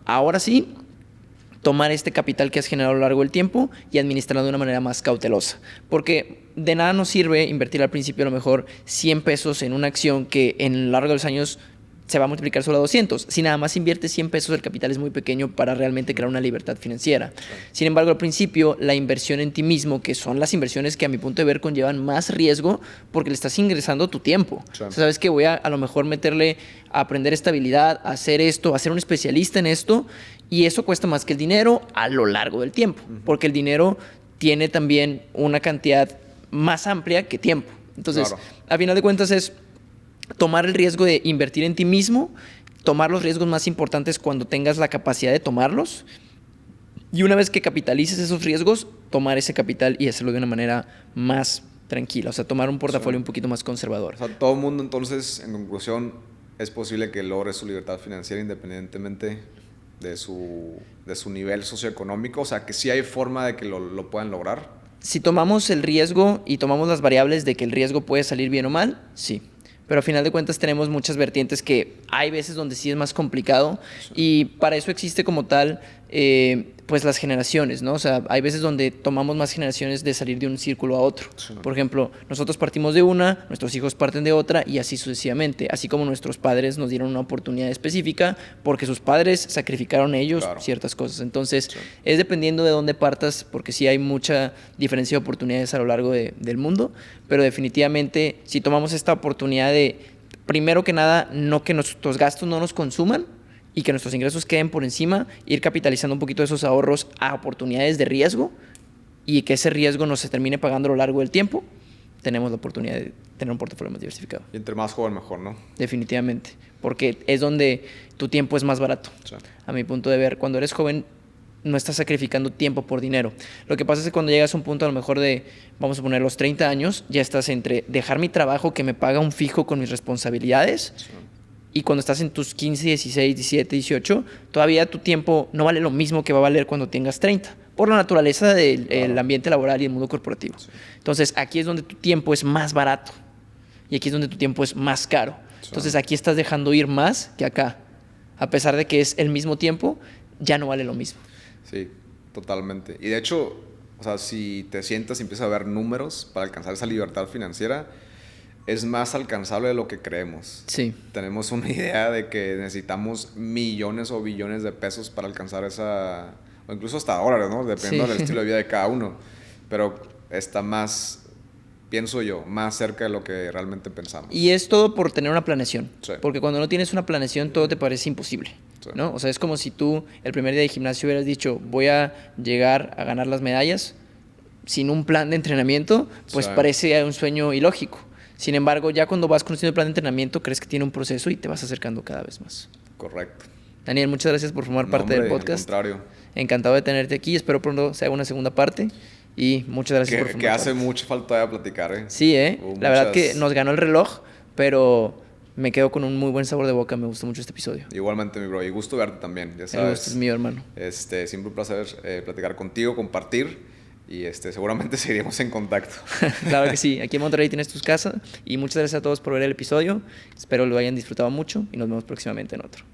ahora sí, tomar este capital que has generado a lo largo del tiempo y administrarlo de una manera más cautelosa. Porque de nada nos sirve invertir al principio a lo mejor 100 pesos en una acción que en lo largo de los años se va a multiplicar solo a 200. Si nada más inviertes 100 pesos, el capital es muy pequeño para realmente crear una libertad financiera. Sin embargo, al principio, la inversión en ti mismo, que son las inversiones que a mi punto de ver conllevan más riesgo porque le estás ingresando tu tiempo. O sea, sabes que voy a lo mejor meterle a aprender estabilidad, a hacer esto, a ser un especialista en esto, y eso cuesta más que el dinero a lo largo del tiempo, porque el dinero tiene también una cantidad más amplia que tiempo. Entonces, a final de cuentas es tomar el riesgo de invertir en ti mismo, tomar los riesgos más importantes cuando tengas la capacidad de tomarlos, y una vez que capitalices esos riesgos, tomar ese capital y hacerlo de una manera más tranquila, o sea, tomar un portafolio un poquito más conservador. O sea, todo el mundo entonces, en conclusión, es posible que logre su libertad financiera independientemente de su nivel socioeconómico, o sea, que sí hay forma de que lo puedan lograr. Si tomamos el riesgo y tomamos las variables de que el riesgo puede salir bien o mal, sí. Pero a final de cuentas tenemos muchas vertientes que hay veces donde sí es más complicado, y para eso existe como tal pues las generaciones, ¿no? O sea, hay veces donde tomamos más generaciones de salir de un círculo a otro. Por ejemplo, nosotros partimos de una, nuestros hijos parten de otra y así sucesivamente. Así como nuestros padres nos dieron una oportunidad específica porque sus padres sacrificaron ellos ciertas cosas. Entonces, es dependiendo de dónde partas, porque sí hay mucha diferencia de oportunidades a lo largo del mundo, pero definitivamente si tomamos esta oportunidad de, primero que nada, no que nuestros gastos no nos consuman, y que nuestros ingresos queden por encima, ir capitalizando un poquito de esos ahorros a oportunidades de riesgo, y que ese riesgo nos se termine pagando a lo largo del tiempo, tenemos la oportunidad de tener un portafolio más diversificado. Y entre más joven, mejor, ¿no? Definitivamente, porque es donde tu tiempo es más barato. A mi punto de ver, cuando eres joven, no estás sacrificando tiempo por dinero. Lo que pasa es que cuando llegas a un punto a lo mejor de, vamos a poner los 30 años, ya estás entre dejar mi trabajo que me paga un fijo con mis responsabilidades, y cuando estás en tus 15, 16, 17, 18, todavía tu tiempo no vale lo mismo que va a valer cuando tengas 30, por la naturaleza del ambiente laboral y el mundo corporativo. Entonces, aquí es donde tu tiempo es más barato y aquí es donde tu tiempo es más caro. Entonces, aquí estás dejando ir más que acá. A pesar de que es el mismo tiempo, ya no vale lo mismo. Sí, totalmente. Y de hecho, o sea, si te sientas y empiezas a ver números para alcanzar esa libertad financiera, es más alcanzable de lo que creemos. Sí. Tenemos una idea de que necesitamos millones o billones de pesos para alcanzar esa, o incluso hasta dólares, ¿no? Dependiendo del estilo de vida de cada uno. Pero está más, pienso yo, más cerca de lo que realmente pensamos. Y es todo por tener una planeación. Porque cuando no tienes una planeación, todo te parece imposible, ¿no? O sea, es como si tú el primer día de gimnasio hubieras dicho, voy a llegar a ganar las medallas sin un plan de entrenamiento, pues parece un sueño ilógico. Sin embargo, ya cuando vas conociendo el plan de entrenamiento, crees que tiene un proceso y te vas acercando cada vez más. Correcto. Daniel, muchas gracias por formar parte del podcast. Al contrario. Encantado de tenerte aquí. Espero pronto se haga una segunda parte. Y muchas gracias por formar parte. Que hace parte. mucha falta de platicar, ¿eh? Sí, la verdad que nos ganó el reloj, pero me quedo con un muy buen sabor de boca. Me gustó mucho este episodio. Igualmente, mi bro. Y gusto verte también. Ya sabes. El gusto es mío, hermano. Siempre un placer platicar contigo, compartir. Y seguramente seguiremos en contacto. Claro que sí. Aquí en Monterrey tienes tus casas. Y muchas gracias a todos por ver el episodio. Espero lo hayan disfrutado mucho y nos vemos próximamente en otro.